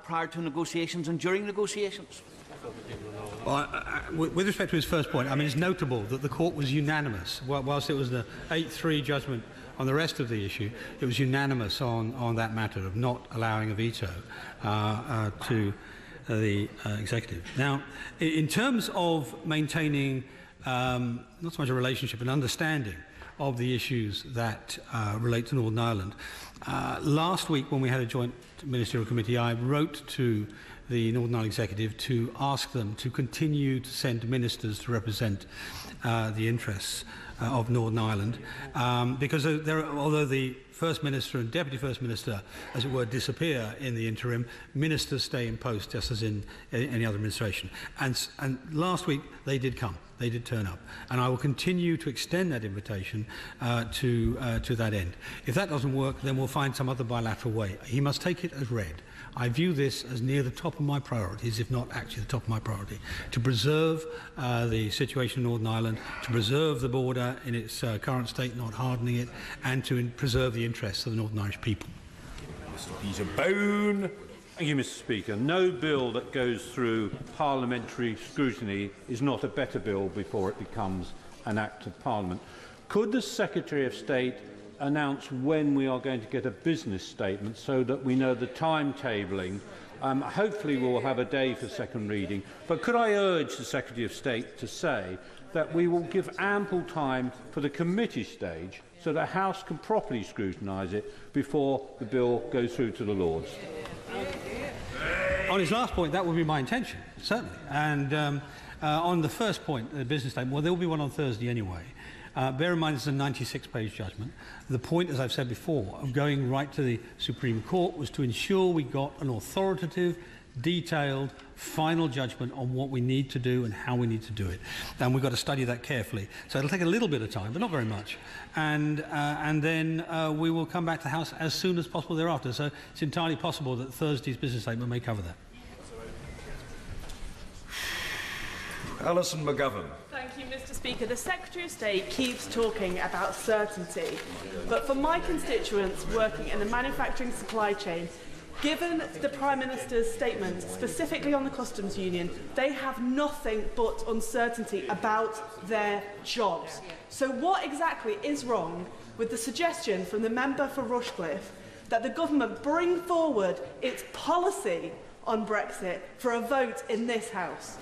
prior to negotiations and during negotiations? Well, with respect to his first point, I mean, it's notable that the court was unanimous. Whilst it was the 8-3 judgment on the rest of the issue, it was unanimous on that matter of not allowing a veto to the executive. Now, in terms of maintaining not so much a relationship, an understanding of the issues that relate to Northern Ireland, last week when we had a joint ministerial committee, I wrote to the Northern Ireland Executive to ask them to continue to send ministers to represent the interests of Northern Ireland, because although the First Minister and Deputy First Minister, as it were, disappear in the interim, ministers stay in post just as in any other administration. And last week they did come. They did turn up, and I will continue to extend that invitation to that end. If that doesn't work, then we'll find some other bilateral way. He must take it as read. I view this as near the top of my priorities, if not actually the top of my priority, to preserve the situation in Northern Ireland, to preserve the border in its current state, not hardening it, and to preserve the interests of the Northern Irish people. Mr. Peter Bone. Thank you, Mr. Speaker. No bill that goes through parliamentary scrutiny is not a better bill before it becomes an act of Parliament. Could the Secretary of State announce when we are going to get a business statement so that we know the timetabling? Hopefully we'll have a day for second reading, but could I urge the Secretary of State to say that we will give ample time for the committee stage so the House can properly scrutinise it before the bill goes through to the Lords? On his last point, that would be my intention, certainly. And on the first point, the business statement, well, there will be one on Thursday anyway. Bear in mind, it's a 96-page judgment. The point, as I've said before, of going right to the Supreme Court was to ensure we got an authoritative, detailed, final judgment on what we need to do and how we need to do it. And we've got to study that carefully. So it'll take a little bit of time, but not very much. And then we will come back to the House as soon as possible thereafter. So it's entirely possible that Thursday's business statement may cover that. Alison McGovern. Thank you, Mr. Speaker. The Secretary of State keeps talking about certainty, but for my constituents working in the manufacturing supply chain, given the Prime Minister's statement specifically on the customs union, they have nothing but uncertainty about their jobs. So what exactly is wrong with the suggestion from the member for Rushcliffe that the government bring forward its policy on Brexit for a vote in this House?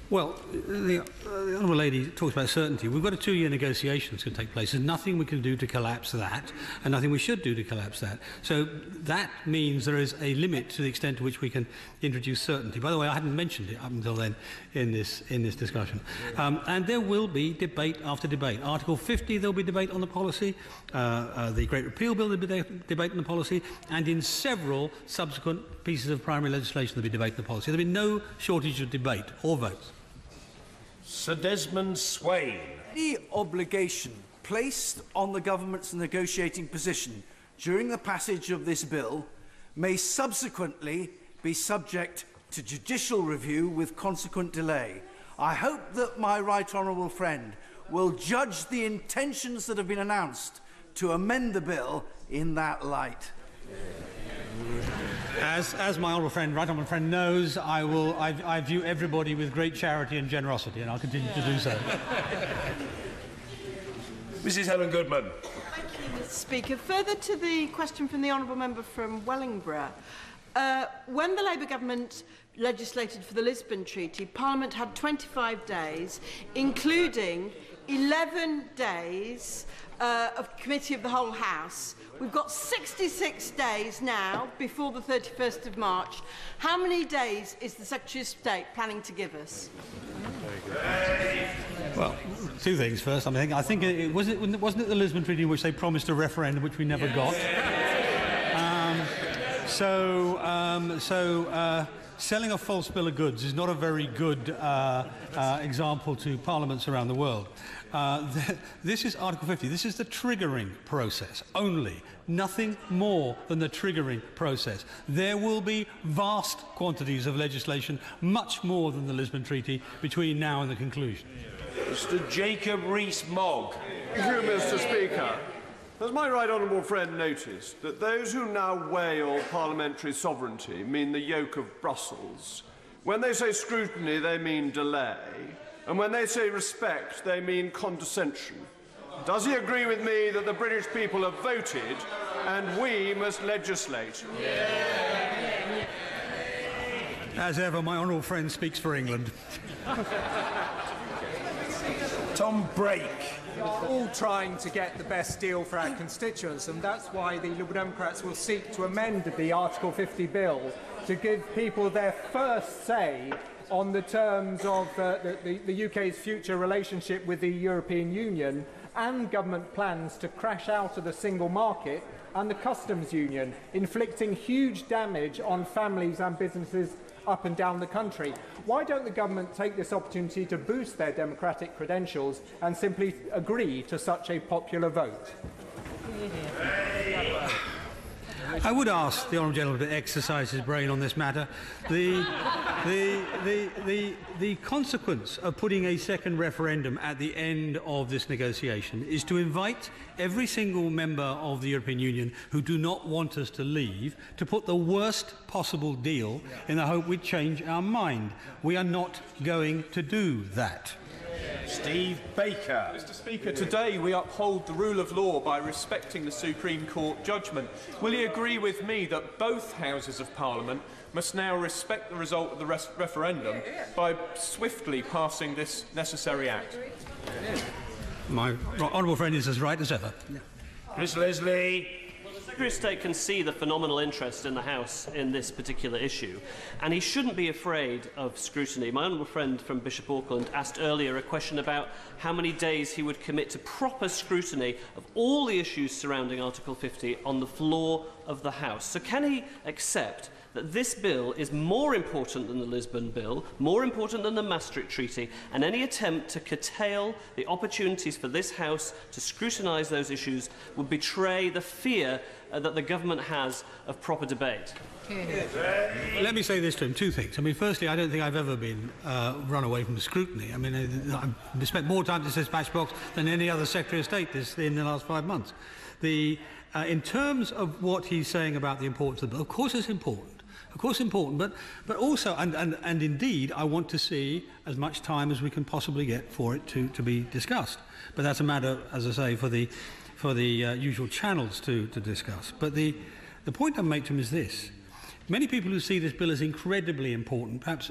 Well, the Honourable Lady talks about certainty. We've got a 2-year negotiation that's going to take place. There's nothing we can do to collapse that, and nothing we should do to collapse that. So that means there is a limit to the extent to which we can introduce certainty. By the way, I hadn't mentioned it up until then in this discussion. And there will be debate after debate. Article 50, there'll be debate on the policy. The Great Repeal Bill, there'll be debate on the policy. And in several subsequent pieces of primary legislation, there'll be debate on the policy. There'll be no shortage of debate or votes. Sir Desmond Swain. Any obligation placed on the government's negotiating position during the passage of this bill may subsequently be subject to judicial review with consequent delay. I hope that my right honourable friend will judge the intentions that have been announced to amend the bill in that light. As my honourable friend, right honourable friend knows, I view everybody with great charity and generosity, and I'll continue to do so. Mrs. Helen Goodman. Thank you, Mr. Speaker. Further to the question from the honourable member from Wellingborough, when the Labour government legislated for the Lisbon Treaty, Parliament had 25 days, including 11 days of Committee of the Whole House. We've got 66 days now before the 31st of March. How many days is the Secretary of State planning to give us? Well, two things. First, I think wasn't it the Lisbon Treaty in which they promised a referendum, which we never got? Selling a false bill of goods is not a very good example to parliaments around the world. This is Article 50. This is the triggering process only. Nothing more than the triggering process. There will be vast quantities of legislation, much more than the Lisbon Treaty, between now and the conclusion. Mr. Jacob Rees-Mogg. Thank you, Mr. Speaker. Has my right honourable friend noticed that those who now wail parliamentary sovereignty mean the yoke of Brussels? When they say scrutiny, they mean delay. And when they say respect, they mean condescension. Does he agree with me that the British people have voted and we must legislate? As ever, my honourable friend speaks for England. Tom Brake. all trying to get the best deal for our constituents, and that's why the Liberal Democrats will seek to amend the Article 50 bill to give people their first say on the terms of the UK's future relationship with the European Union and government plans to crash out of the single market and the customs union, inflicting huge damage on families and businesses up and down the country. Why don't the government take this opportunity to boost their democratic credentials and simply agree to such a popular vote? I would ask the honourable gentleman to exercise his brain on this matter. The consequence of putting a second referendum at the end of this negotiation is to invite every single member of the European Union who do not want us to leave to put the worst possible deal in the hope we'd change our mind. We are not going to do that. Steve Baker. Mr. Speaker, today we uphold the rule of law by respecting the Supreme Court judgment. Will you agree with me that both Houses of Parliament must now respect the result of the referendum by swiftly passing this necessary act? My honourable friend is as right as ever. Chris Leslie. The Secretary of State can see the phenomenal interest in the House in this particular issue, and he shouldn't be afraid of scrutiny. My honourable friend from Bishop Auckland asked earlier a question about how many days he would commit to proper scrutiny of all the issues surrounding Article 50 on the floor of the House. So can he accept that this bill is more important than the Lisbon Bill, more important than the Maastricht Treaty, and any attempt to curtail the opportunities for this House to scrutinise those issues would betray the fear that the government has of proper debate? Let me say this to him, two things. I mean, firstly, I don't think I've ever been run away from the scrutiny. I mean, I've spent more time at this dispatch box than any other Secretary of State in the last 5 months. In terms of what he's saying about the importance of the bill, of course it's important. Of course important, but also, and indeed, I want to see as much time as we can possibly get for it to be discussed. But that's a matter, as I say, for the usual channels to discuss. But the point I make to him is this. Many people who see this bill as incredibly important, perhaps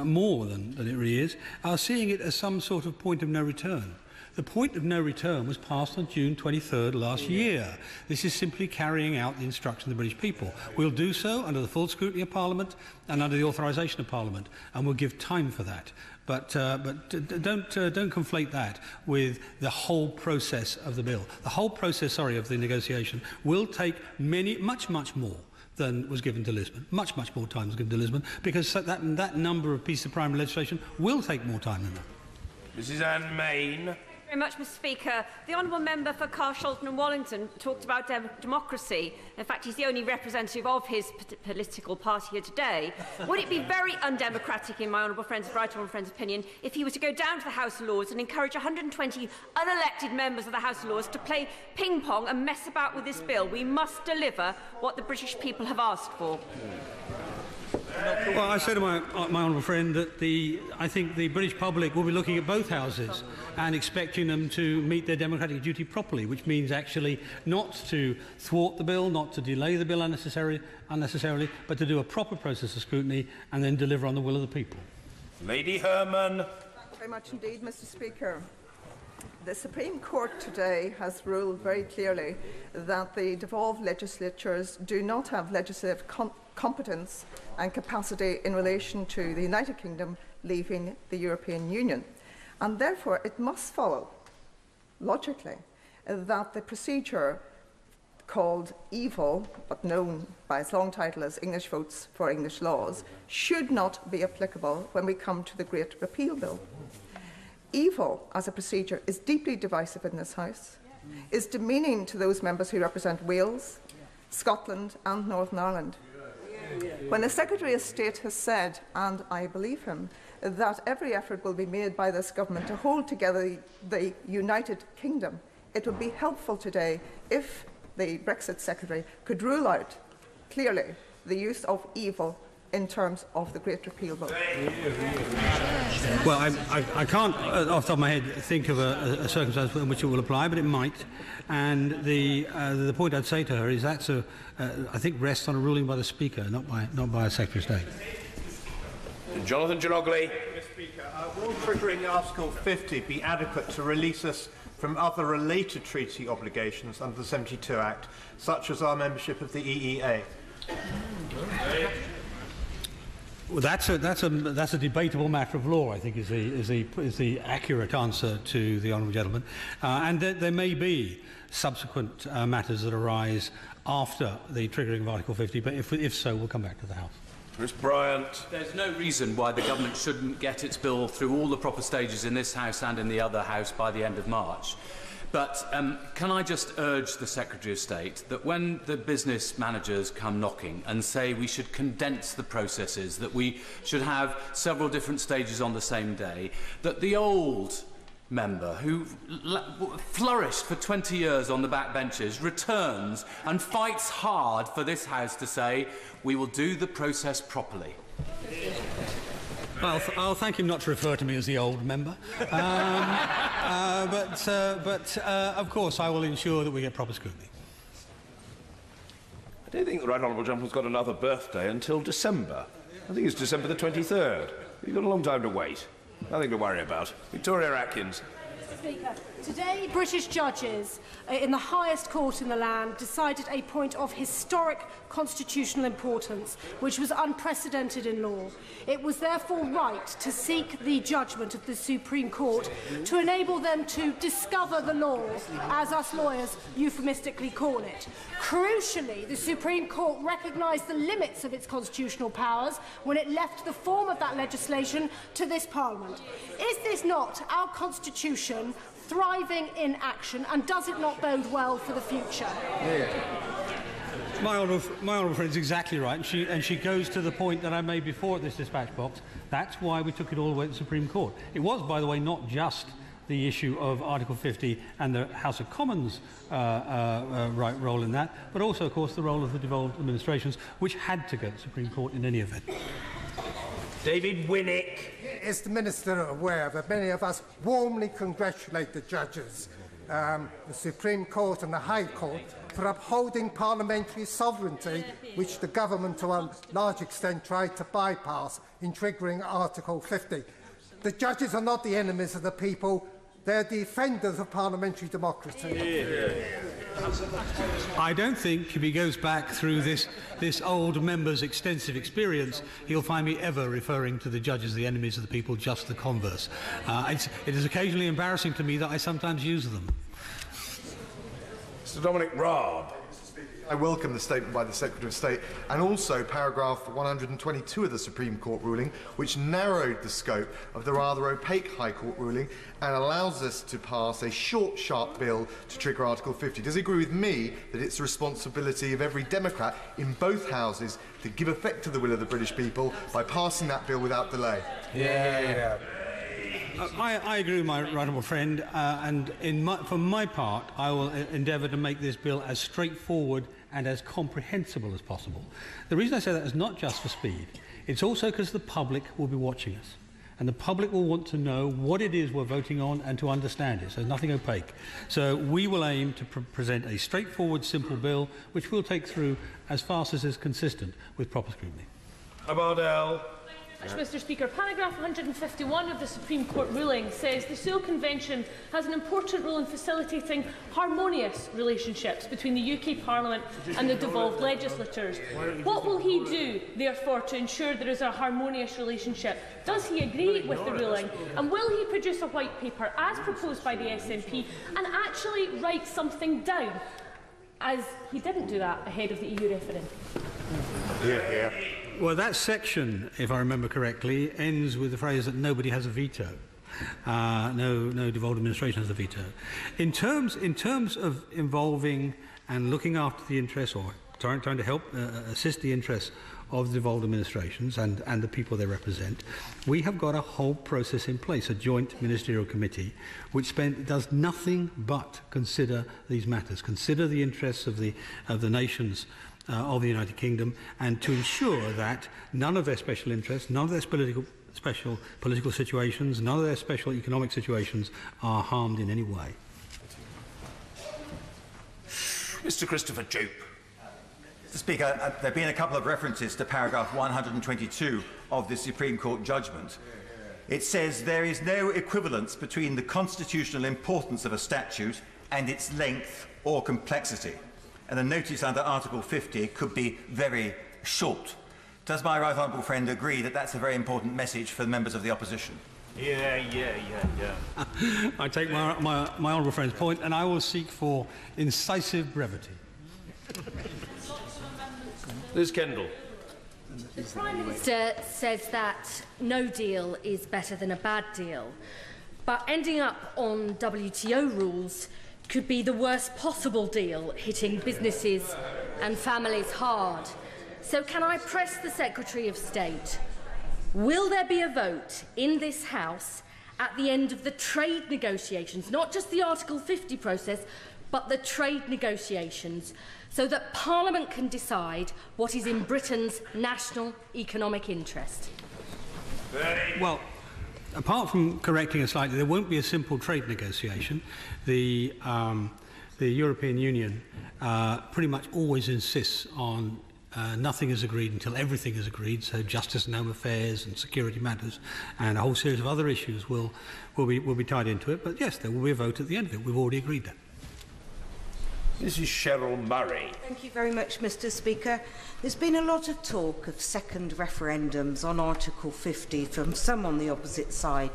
more than it really is, are seeing it as some sort of point of no return. The point of no return was passed on June 23rd last year. This is simply carrying out the instruction of the British people. We'll do so under the full scrutiny of Parliament and under the authorisation of Parliament, and we'll give time for that. But don't conflate that with the whole process of the bill. The whole process, of the negotiation will take much more than was given to Lisbon. Much more time was given to Lisbon, because that number of pieces of primary legislation will take more time than that. Mrs Anne Main. Very much, Mr. Speaker. The honourable member for Carshalton and Wallington talked about democracy. In fact, he's the only representative of his political party here today. Would it be very undemocratic, in my honourable friend's opinion, if he was to go down to the House of Lords and encourage 120 unelected members of the House of Lords to play ping-pong and mess about with this bill? We must deliver what the British people have asked for. Well, I said to my honourable friend that I think the British public will be looking at both houses and expecting them to meet their democratic duty properly, which means actually not to thwart the bill, not to delay the bill unnecessarily, but to do a proper process of scrutiny and then deliver on the will of the people. Lady Herman. Thank you very much indeed, Mr. Speaker. The Supreme Court today has ruled very clearly that the devolved legislatures do not have legislative competence and capacity in relation to the United Kingdom leaving the European Union. And therefore, it must follow, logically, that the procedure called EVIL, but known by its long title as English Votes for English Laws, should not be applicable when we come to the Great Repeal Bill. EVIL, as a procedure, is deeply divisive in this House, is demeaning to those members who represent Wales, Scotland and Northern Ireland. When the Secretary of State has said, and I believe him, that every effort will be made by this government to hold together the United Kingdom, it would be helpful today if the Brexit Secretary could rule out clearly the use of EVIL in terms of the Great Repeal Bill. Well, I can't, off the top of my head, think of a circumstance in which it will apply, but it might. And the point I'd say to her is that's I think rests on a ruling by the Speaker, not by a Secretary of State. Jonathan Ginogly. Mr. Speaker, will triggering Article 50 be adequate to release us from other related treaty obligations under the 72 Act, such as our membership of the EEA? Well, that's a debatable matter of law, I think, is the accurate answer to the honourable gentleman. And there may be subsequent matters that arise after the triggering of Article 50, but if so, we'll come back to the House. Chris Bryant. There's no reason why the government shouldn't get its bill through all the proper stages in this House and in the other House by the end of March. But can I just urge the Secretary of State that when the business managers come knocking and say we should condense the processes, that we should have several different stages on the same day, that the old member who flourished for 20 years on the backbenches returns and fights hard for this House to say we will do the process properly. Well, I'll thank him not to refer to me as the old member. But of course, I will ensure that we get proper scrutiny. I don't think the Right Honourable Gentleman's got another birthday until December. I think it's December the 23rd. You've got a long time to wait. Nothing to worry about. Victoria Atkins. Mr. Speaker, today British judges in the highest court in the land decided a point of historic constitutional importance, which was unprecedented in law. It was therefore right to seek the judgment of the Supreme Court to enable them to discover the law, as us lawyers euphemistically call it. Crucially, the Supreme Court recognised the limits of its constitutional powers when it left the form of that legislation to this Parliament. Is this not our Constitution thriving in action, and does it not bode well for the future? My honourable friend is exactly right, and she goes to the point that I made before at this dispatch box. That's why we took it all the way to the Supreme Court. It was, by the way, not just the issue of Article 50 and the House of Commons' role in that, but also, of course, the role of the devolved administrations, which had to go to the Supreme Court in any event. David Winnick. Is the Minister aware that many of us warmly congratulate the judges, the Supreme Court and the High Court, for upholding parliamentary sovereignty, which the government to a large extent tried to bypass in triggering Article 50? The judges are not the enemies of the people, they're defenders of parliamentary democracy. I don't think if he goes back through this old member's extensive experience, he'll find me ever referring to the judges as the enemies of the people, just the converse. It is occasionally embarrassing to me that I sometimes use them. Mr. Dominic Raab. I welcome the statement by the Secretary of State and also paragraph 122 of the Supreme Court ruling, which narrowed the scope of the rather opaque High Court ruling and allows us to pass a short, sharp bill to trigger Article 50. Does he agree with me that it's the responsibility of every Democrat in both houses to give effect to the will of the British people by passing that bill without delay? Yeah. I agree with my right honourable friend, and for my part, I will endeavour to make this bill as straightforward and as comprehensible as possible. The reason I say that is not just for speed. It's also because the public will be watching us, and the public will want to know what it is we're voting on and to understand it, so nothing opaque. So we will aim to present a straightforward, simple bill, which we'll take through as fast as is consistent with proper scrutiny. Abardell. Mr. Speaker, paragraph 151 of the Supreme Court ruling says the Seoul Convention has an important role in facilitating harmonious relationships between the UK Parliament and the devolved legislatures. What will he do, therefore, to ensure there is a harmonious relationship? Does he agree with the ruling? And will he produce a white paper, as proposed by the SNP, and actually write something down, as he didn't do that ahead of the EU referendum? Yeah. Well, that section, if I remember correctly, ends with the phrase that nobody has a veto. No devolved administration has a veto. In terms of involving and looking after the interests, or trying to help assist the interests of the devolved administrations and the people they represent, we have got a whole process in place, a joint ministerial committee, which does nothing but consider these matters, consider the interests of the nations of the United Kingdom, and to ensure that none of their special interests, none of their special political situations, none of their special economic situations are harmed in any way. Mr. Christopher Jope. Mr. Speaker, there have been a couple of references to paragraph 122 of the Supreme Court judgment. It says there is no equivalence between the constitutional importance of a statute and its length or complexity. And the notice under Article 50 could be very short. Does my right honourable friend agree that that's a very important message for the members of the opposition? Yeah. I take my honourable friend's point, and I will seek for incisive brevity. Liz Kendall. The Prime Minister says that no deal is better than a bad deal, but ending up on WTO rules could be the worst possible deal, hitting businesses and families hard. So can I press the Secretary of State? Will there be a vote in this House at the end of the trade negotiations, not just the Article 50 process, but the trade negotiations, so that Parliament can decide what is in Britain's national economic interest? Well, apart from correcting us slightly, there won't be a simple trade negotiation. The European Union pretty much always insists on nothing is agreed until everything is agreed, so justice and home affairs and security matters and a whole series of other issues will be tied into it. But yes, there will be a vote at the end of it. We've already agreed that. This is Cheryl Murray. Thank you very much, Mr. Speaker. There's been a lot of talk of second referendums on Article 50 from some on the opposite side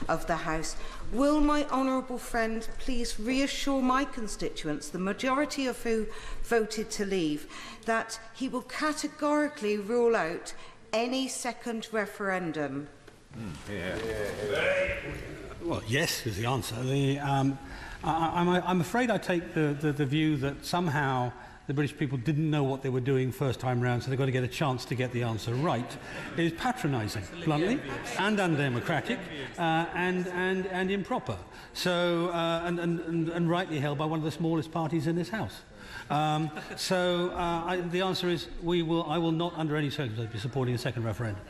of the House. Will my honourable friend please reassure my constituents, the majority of who voted to leave, that he will categorically rule out any second referendum? Well, yes is the answer. I'm afraid I take the view that somehow the British people didn't know what they were doing first time round, so they've got to get a chance to get the answer right. It is patronising, bluntly, and undemocratic, and improper. So, and rightly held by one of the smallest parties in this House. The answer is I will not, under any circumstances, be supporting a second referendum.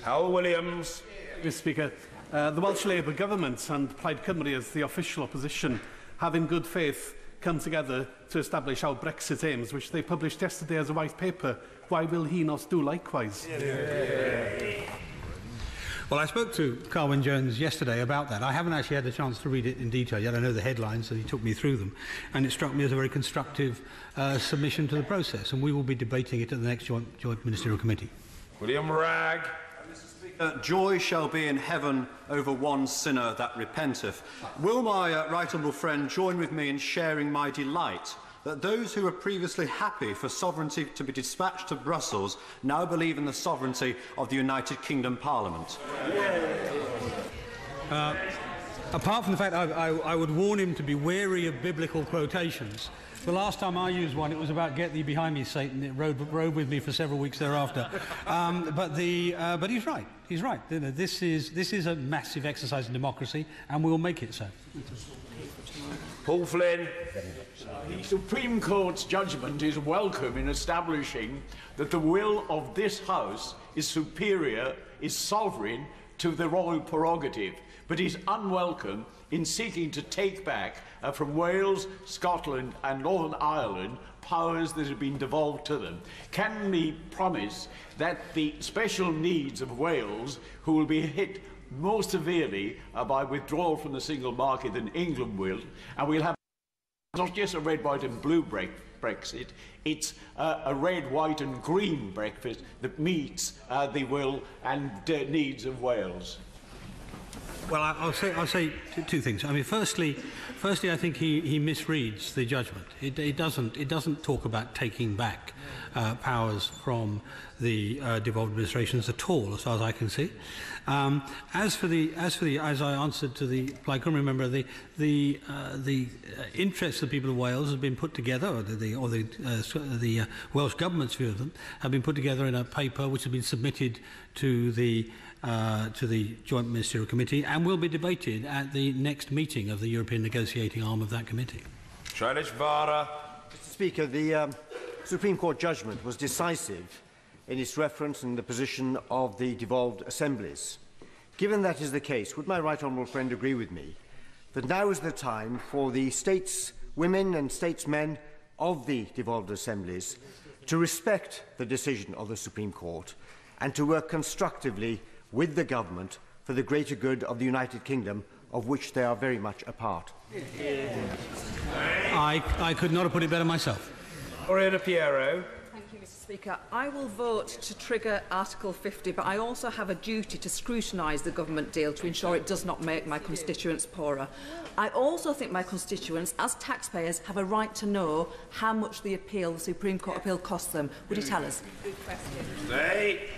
Hal Williams. Mr. Speaker, the Welsh Labour Government and Plaid Cymru as the official opposition have in good faith come together to establish our Brexit aims, which they published yesterday as a white paper. Why will he not do likewise? Well, I spoke to Carwyn Jones yesterday about that. I haven't actually had the chance to read it in detail yet. I know the headlines, and he took me through them. And it struck me as a very constructive submission to the process, and we will be debating it at the next joint ministerial committee. William Ragg. Joy shall be in heaven over one sinner that repenteth. Will my right honourable friend join with me in sharing my delight that those who were previously happy for sovereignty to be dispatched to Brussels now believe in the sovereignty of the United Kingdom Parliament? Apart from the fact I would warn him to be wary of biblical quotations. The last time I used one, it was about "Get thee behind me, Satan." It rode with me for several weeks thereafter. But he's right. He's right. You know, this is a massive exercise in democracy, and we will make it so. Paul Flynn. The Supreme Court's judgment is welcome in establishing that the will of this House is superior, is sovereign to the royal prerogative, but is unwelcome in seeking to take back from Wales, Scotland and Northern Ireland powers that have been devolved to them. Can we promise that the special needs of Wales, who will be hit more severely by withdrawal from the single market than England will, and we'll have not just a red, white and blue Brexit, it's a red, white and green Brexit that meets the will and needs of Wales? Well, I'll say two things. I mean, firstly, I think he misreads the judgment. It doesn't talk about taking back powers from the devolved administrations at all, as far as I can see. As I answered to the Plaid Cymru member, the interests of the people of Wales have been put together, or the Welsh government's view of them have been put together in a paper which has been submitted to the Joint Ministerial Committee and will be debated at the next meeting of the European negotiating arm of that committee. Shailesh Vara. Mr. Speaker, the Supreme Court judgment was decisive in its reference and the position of the devolved assemblies. Given that is the case, would my right honourable friend agree with me that now is the time for the stateswomen and statesmen of the devolved assemblies to respect the decision of the Supreme Court and to work constructively with the government for the greater good of the United Kingdom, of which they are very much a part. I could not have put it better myself. Oriana Piero. Thank you, Mr. Speaker. I will vote to trigger Article 50, but I also have a duty to scrutinise the government deal to ensure it does not make my constituents poorer. I also think my constituents, as taxpayers, have a right to know how much the Supreme Court appeal costs them. Would you tell us?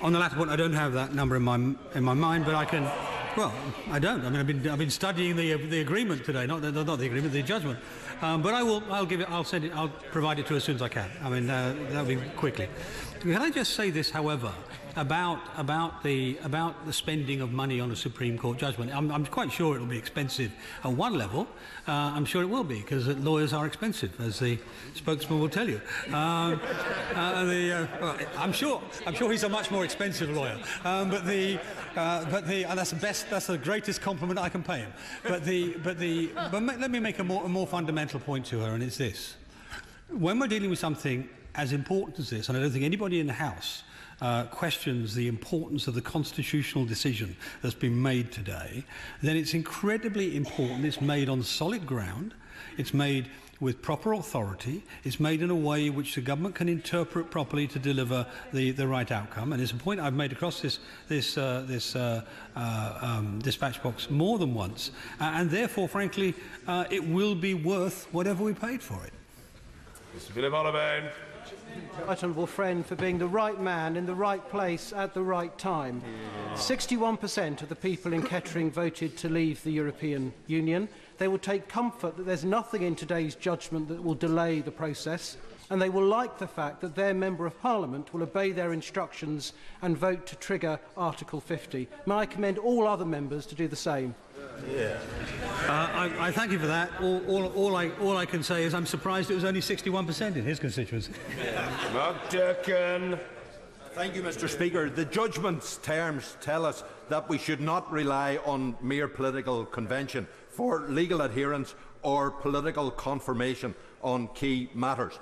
On the latter point, I don't have that number in my mind, but I can. Well, I don't. I mean, I've been studying the agreement today, not the agreement, the judgment. But I'll give it. I'll send it. I'll provide it to you as soon as I can. I mean, that'll be quickly. Can I just say this, however, about the spending of money on a Supreme Court judgment? I'm quite sure it will be expensive at one level. I'm sure it will be, because lawyers are expensive, as the spokesman will tell you. Well, I'm sure he's a much more expensive lawyer. And that's the greatest compliment I can pay him. But let me make a more fundamental point to her, and it's this: when we're dealing with something as important as this, and I don't think anybody in the House questions the importance of the constitutional decision that's been made today, then it's incredibly important it's made on solid ground, it's made with proper authority, it's made in a way which the government can interpret properly to deliver the right outcome. And it's a point I've made across this dispatch box more than once, and therefore, frankly, it will be worth whatever we paid for it. Mr. Philip Holloway. Right honourable friend, for being the right man in the right place at the right time. 61% of the people in Kettering voted to leave the European Union. They will take comfort that there's nothing in today's judgment that will delay the process, and they will like the fact that their Member of Parliament will obey their instructions and vote to trigger Article 50. May I commend all other members to do the same? I thank you for that. All I can say is I'm surprised it was only 61% in his constituency. Mark Durkan. Thank you, Mr. Speaker. The judgment's terms tell us that we should not rely on mere political convention for legal adherence or political confirmation on key matters.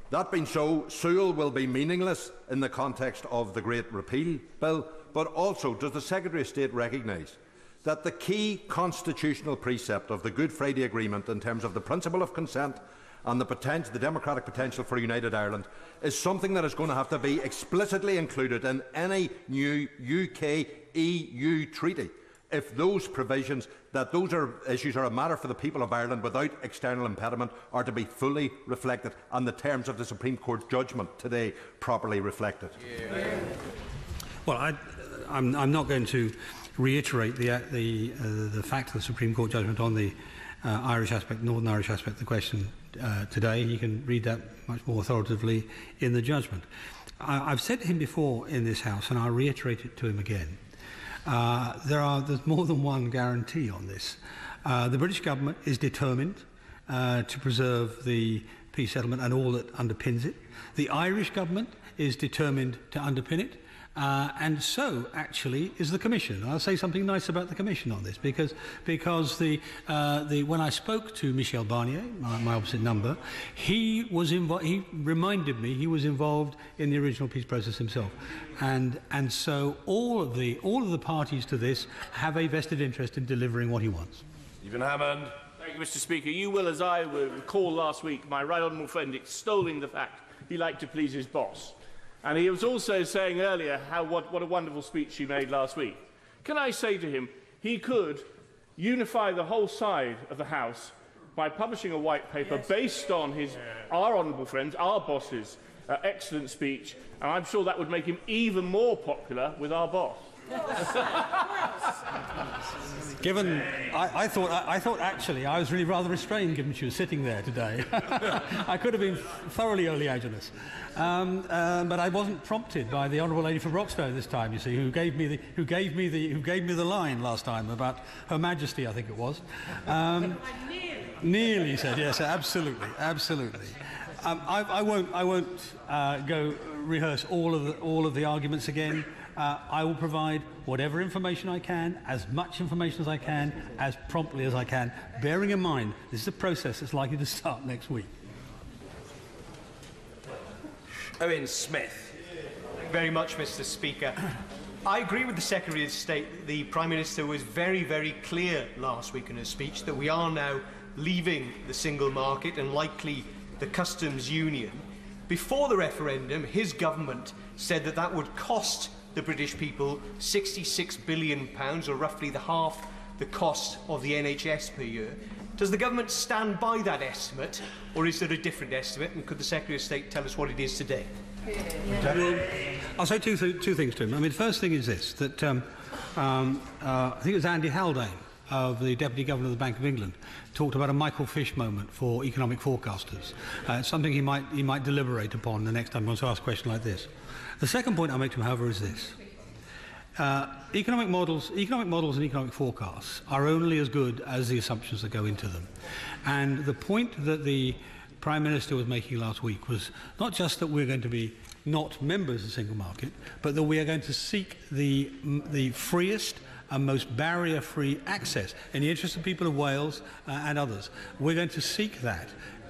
That being so, Sewell will be meaningless in the context of the Great Repeal Bill, but also does the Secretary of State recognise that the key constitutional precept of the Good Friday Agreement in terms of the principle of consent and the democratic potential for a united Ireland is something that is going to have to be explicitly included in any new UK-EU treaty if those provisions, that those issues are a matter for the people of Ireland without external impediment, are to be fully reflected and the terms of the Supreme Court judgment today properly reflected. Well, I'm not going to reiterate the fact of the Supreme Court judgment on the Irish aspect, Northern Irish aspect of the question today. You can read that much more authoritatively in the judgment. I've said to him before in this House, and I'll reiterate it to him again, there's more than one guarantee on this. The British government is determined to preserve the peace settlement and all that underpins it. The Irish government is determined to underpin it. And so, actually, is the Commission. And I'll say something nice about the Commission on this, because when I spoke to Michel Barnier, my opposite number, he reminded me he was involved in the original peace process himself, and so all of the parties to this have a vested interest in delivering what he wants. Stephen Hammond. Thank you, Mr. Speaker. You will, as I will recall last week, my right honourable friend extolling the fact he liked to please his boss. And he was also saying earlier what a wonderful speech he made last week. Can I say to him, he could unify the whole side of the House by publishing a white paper based on our honourable friends, our boss's excellent speech, and I'm sure that would make him even more popular with our boss. I thought actually I was really rather restrained given she was sitting there today. I could have been thoroughly oleaginous, but I wasn't prompted by the Honourable Lady from Roxton this time. You see, who gave me the line last time about Her Majesty, I think it was. Nearly said yes, absolutely. I won't go rehearse all of the arguments again. I will provide whatever information I can, as much information as I can, as promptly as I can, bearing in mind this is a process that's likely to start next week. Owen Smith. Thank you very much, Mr. Speaker. I agree with the Secretary of State. The Prime Minister was very, very clear last week in his speech that we are now leaving the single market and likely the customs union. Before the referendum, his government said that that would cost the British people £66 billion, or roughly half the cost of the NHS per year. Does the government stand by that estimate, or is there a different estimate? And could the Secretary of State tell us what it is today? I'll say two things to him. I mean, the first thing is this, that I think it was Andy Haldane, of the Deputy Governor of the Bank of England, talked about a Michael Fish moment for economic forecasters. It's something he might deliberate upon the next time he wants to ask a question like this. The second point I'll make to him, however, is this. Economic models and economic forecasts are only as good as the assumptions that go into them. And the point that the Prime Minister was making last week was not just that we're going to be not members of the single market, but that we are going to seek the freest and most barrier-free access in the interest of people of Wales and others. We're going to seek that.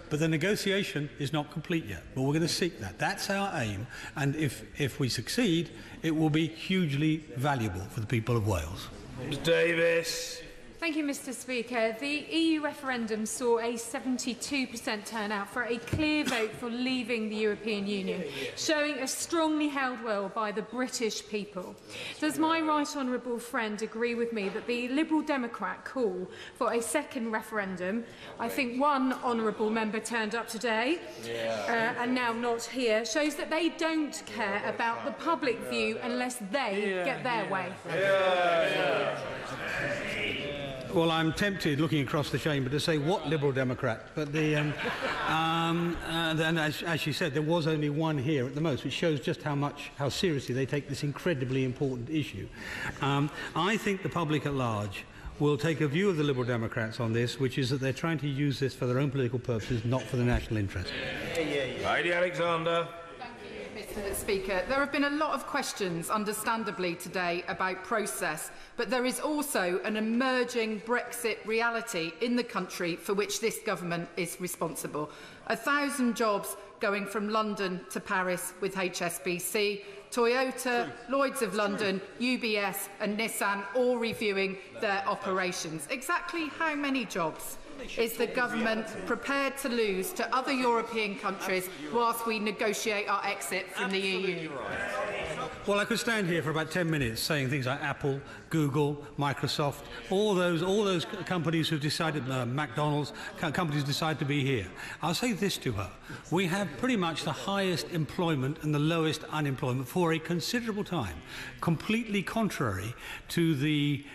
But the negotiation is not complete yet, but we're going to seek that. That's our aim, and if we succeed, it will be hugely valuable for the people of Wales. Ms Davis. Thank you, Mr. Speaker. The EU referendum saw a 72% turnout for a clear vote for leaving the European Union, showing a strongly held will by the British people. Does my right honourable friend agree with me that the Liberal Democrat call for a second referendum, I think one honourable member turned up today and now not here, shows that they don't care about the public view unless they get their way? Well, I'm tempted, looking across the chamber, to say what Liberal Democrat, but then, as she said, there was only one here at the most, which shows just how seriously they take this incredibly important issue. I think the public at large will take a view of the Liberal Democrats on this, which is that they're trying to use this for their own political purposes, not for the national interest. Heidi Alexander. Mr. Speaker, there have been a lot of questions, understandably, today about process, but there is also an emerging Brexit reality in the country for which this government is responsible. 1,000 jobs going from London to Paris with HSBC, Toyota, Lloyds of London, UBS and Nissan all reviewing their operations. Exactly how many jobs is the government prepared to lose to other European countries whilst we negotiate our exit from the EU? Well, I could stand here for about 10 minutes saying things like Apple, Google, Microsoft, all those companies who've decided, McDonald's, companies decide to be here. I'll say this to her. We have pretty much the highest employment and the lowest unemployment for a considerable time, completely contrary to the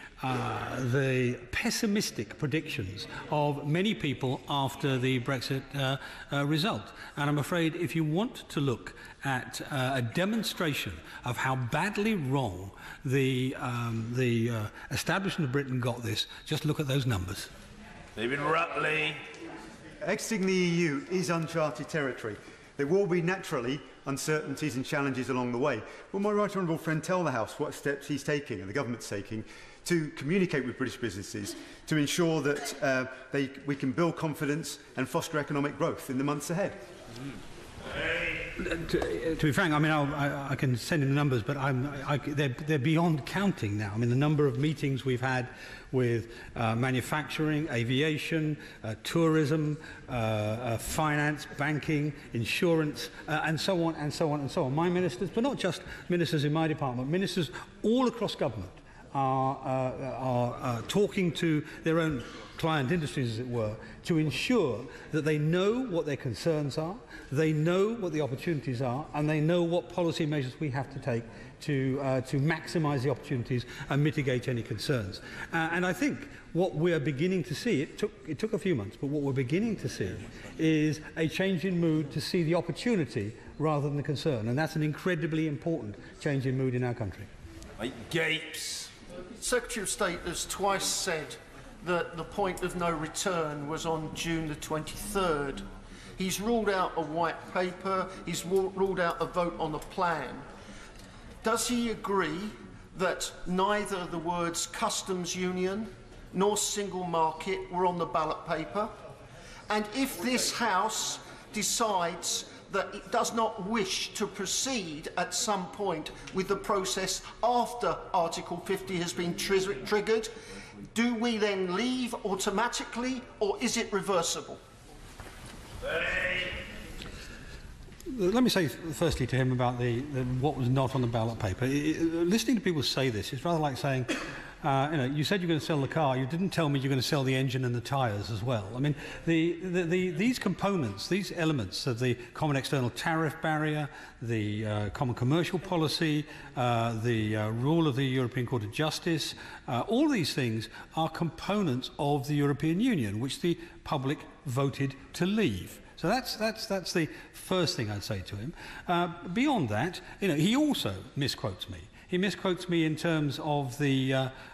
pessimistic predictions of many people after the Brexit result. And I'm afraid if you want to look at a demonstration of how badly wrong the establishment of Britain got this, just look at those numbers. David Rutley. Exiting the EU is uncharted territory. There will be, naturally, uncertainties and challenges along the way. Will my right honourable friend tell the House what steps he's taking and the government's taking to communicate with British businesses to ensure that we can build confidence and foster economic growth in the months ahead? To be frank, I mean, I can send in the numbers, but they're beyond counting now. I mean, the number of meetings we've had with manufacturing, aviation, tourism, finance, banking, insurance, and so on, and so on, and so on. My ministers, but not just ministers in my department, ministers all across government are talking to their own client industries, as it were, to ensure that they know what their concerns are, they know what the opportunities are, and they know what policy measures we have to take to maximise the opportunities and mitigate any concerns. And I think what we're beginning to see, it took a few months, but what we're beginning to see is a change in mood to see the opportunity rather than the concern. And that's an incredibly important change in mood in our country. Gapes. Secretary of State has twice said that the point of no return was on June the 23rd. He's ruled out a white paper, he's ruled out a vote on a plan. Does he agree that neither the words customs union nor single market were on the ballot paper? And if this House decides that it does not wish to proceed at some point with the process after Article 50 has been triggered, do we then leave automatically, or is it reversible? Let me say firstly to him about what was not on the ballot paper. Listening to people say this is rather like saying, you said you're going to sell the car, you didn't tell me you're going to sell the engine and the tyres as well. I mean, these components, these elements of the common external tariff barrier, the common commercial policy, the rule of the European Court of Justice, all these things are components of the European Union, which the public voted to leave. So that's the first thing I'd say to him. Beyond that, he also misquotes me. He misquotes me in terms of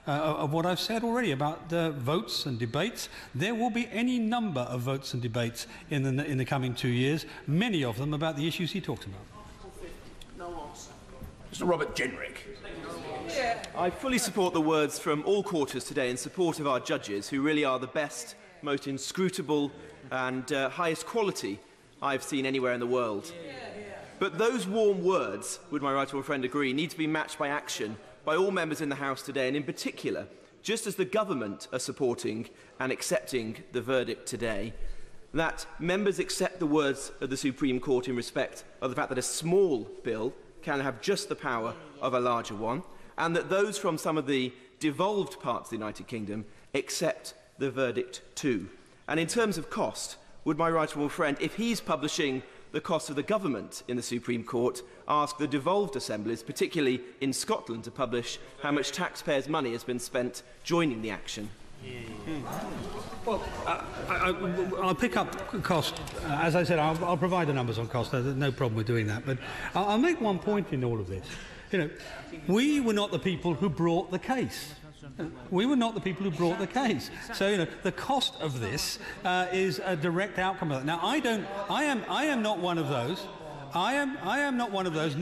of what I've said already about votes and debates. There will be any number of votes and debates in the coming 2 years, many of them about the issues he talks about. Mr. Robert Jenrick. I fully support the words from all quarters today in support of our judges, who really are the best, most inscrutable and highest quality I've seen anywhere in the world. But those warm words, would my right honourable friend agree, need to be matched by action by all members in the House today, and in particular, just as the government are supporting and accepting the verdict today, that members accept the words of the Supreme Court in respect of the fact that a small bill can have just the power of a larger one, and that those from some of the devolved parts of the United Kingdom accept the verdict too. And in terms of cost, would my right honourable friend, if he's publishing the cost of the government in the Supreme Court, ask the devolved assemblies, particularly in Scotland, to publish how much taxpayers' money has been spent joining the action? Well, I'll pick up cost. As I said, I'll provide the numbers on cost. There's no problem with doing that. But I'll make one point in all of this. We were not the people who brought the case. We were not the people who brought the case. So, the cost of this is a direct outcome of that. Now, I am not one of those. I am not one of those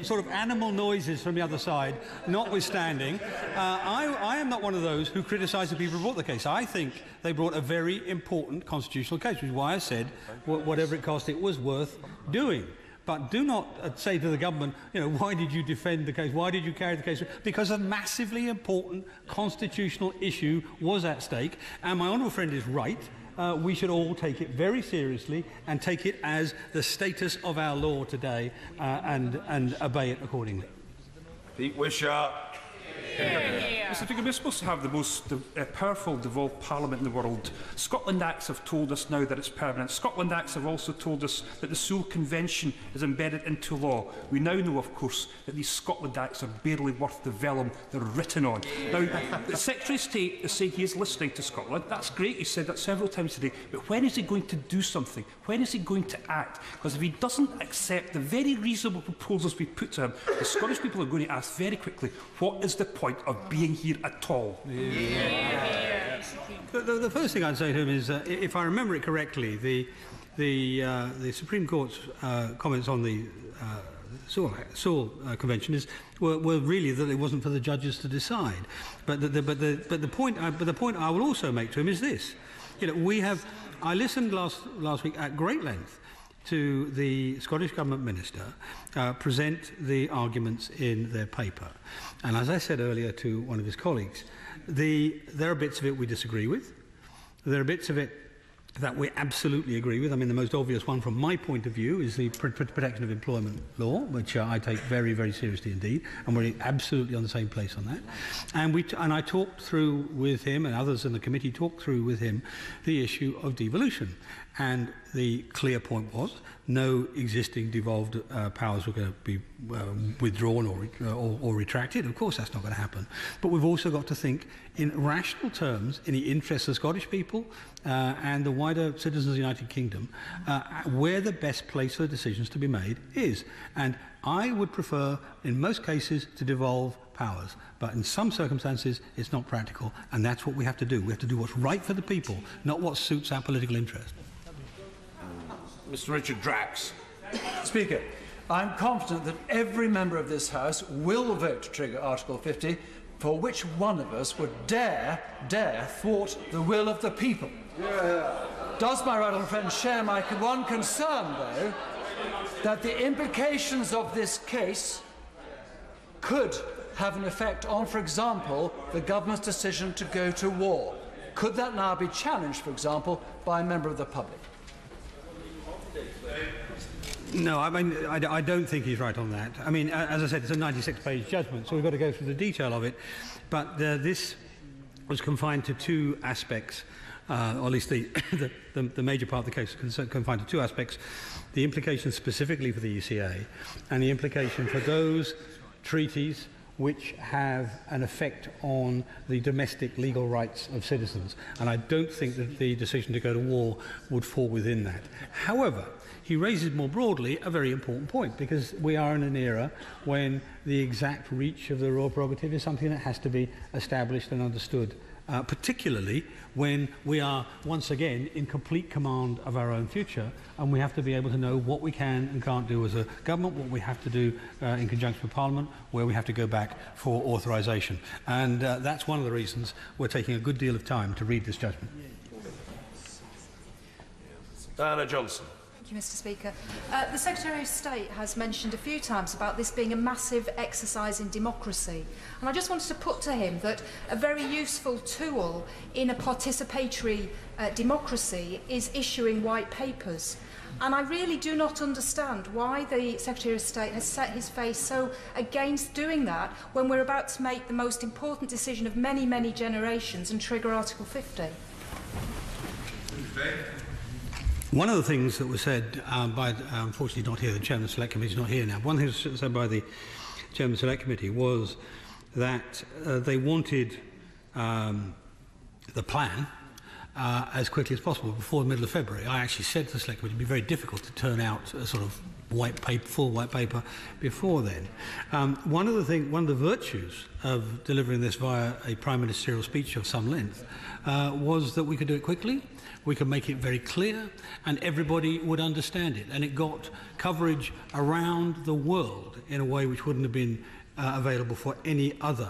sort of animal noises from the other side, notwithstanding. I am not one of those who criticise the people who brought the case. I think they brought a very important constitutional case, which is why I said whatever it cost, it was worth doing. But do not say to the government, why did you defend the case? Why did you carry the case? Because a massively important constitutional issue was at stake. And my honourable friend is right. We should all take it very seriously and take it as the status of our law today and obey it accordingly. Pete Wishart. Mr. Speaker, we're supposed to have the most powerful devolved parliament in the world. Scotland Acts have told us now that it's permanent. Scotland Acts have also told us that the Sewell Convention is embedded into law. We now know, of course, that these Scotland Acts are barely worth the vellum they're written on. Now, the Secretary of State is saying he is listening to Scotland. That's great. He said that several times today. But when is he going to do something? When is he going to act? Because if he doesn't accept the very reasonable proposals we put to him, the Scottish people are going to ask very quickly, what is the point of being here at all? The first thing I'd say to him is, if I remember it correctly, the Supreme Court's comments on the Sewell Convention were really that it wasn't for the judges to decide. But the point I will also make to him is this: I listened last week at great length to the Scottish Government Minister present the arguments in their paper. And as I said earlier to one of his colleagues, there are bits of it we disagree with. There are bits of it that we absolutely agree with. I mean, the most obvious one from my point of view is the protection of employment law, which I take very, very seriously indeed, and we're absolutely on the same place on that. And I talked through with him, and others in the committee talked through with him, the issue of devolution. And the clear point was no existing devolved powers were going to be withdrawn or retracted. Of course, that's not going to happen. But we've also got to think in rational terms, in the interests of Scottish people and the wider citizens of the United Kingdom, where the best place for the decisions to be made is. And I would prefer, in most cases, to devolve powers. But in some circumstances, it's not practical. And that's what we have to do. We have to do what's right for the people, not what suits our political interest. Mr. Richard Drax. Speaker, I'm confident that every member of this House will vote to trigger Article 50, for which one of us would dare thwart the will of the people. Does my right honourable friend share my one concern, though, that the implications of this case could have an effect on, for example, the government's decision to go to war? Could that now be challenged, for example, by a member of the public? No, I mean, I don't think he's right on that. I mean, as I said, it's a 96-page judgment, so we've got to go through the detail of it. But this was confined to two aspects, or at least the major part of the case was confined to two aspects: the implications specifically for the ECA and the implication for those treaties which have an effect on the domestic legal rights of citizens. And I don't think that the decision to go to war would fall within that. However, he raises more broadly a very important point, because we are in an era when the exact reach of the royal prerogative is something that has to be established and understood, particularly when we are once again in complete command of our own future, and we have to be able to know what we can and can't do as a government, what we have to do in conjunction with Parliament, where we have to go back for authorisation. And that's one of the reasons we're taking a good deal of time to read this judgment. Diana Johnson. Thank you, Mr. Speaker. The Secretary of State has mentioned a few times about this being a massive exercise in democracy. And I just wanted to put to him that a very useful tool in a participatory democracy is issuing white papers. And I really do not understand why the Secretary of State has set his face so against doing that when we're about to make the most important decision of many, many generations and trigger Article 50. One of the things that was said by, unfortunately not here, the Chairman of the Select Committee is not here now, one thing that was said by the Chairman of the Select Committee was that they wanted the plan as quickly as possible before the middle of February. I actually said to the Select Committee it would be very difficult to turn out a sort of white paper, full white paper before then. One of the virtues of delivering this via a Prime Ministerial speech of some length was that we could do it quickly, we could make it very clear, and everybody would understand it. And it got coverage around the world in a way which wouldn't have been available for any other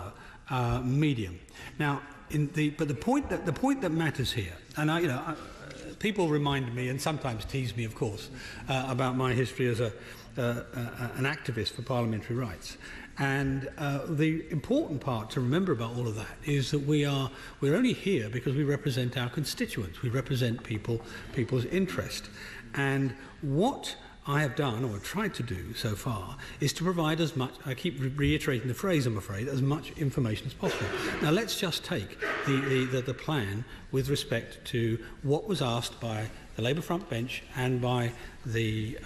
medium. Now, but the point that matters here, and people remind me and sometimes tease me, of course, about my history as an activist for parliamentary rights. And the important part to remember about all of that is that we're only here because we represent our constituents. We represent people's interest. And what I have done, or tried to do so far, is to provide as much, I keep reiterating the phrase, I'm afraid, as much information as possible. Now let's just take the plan with respect to what was asked by the Labour front bench and by the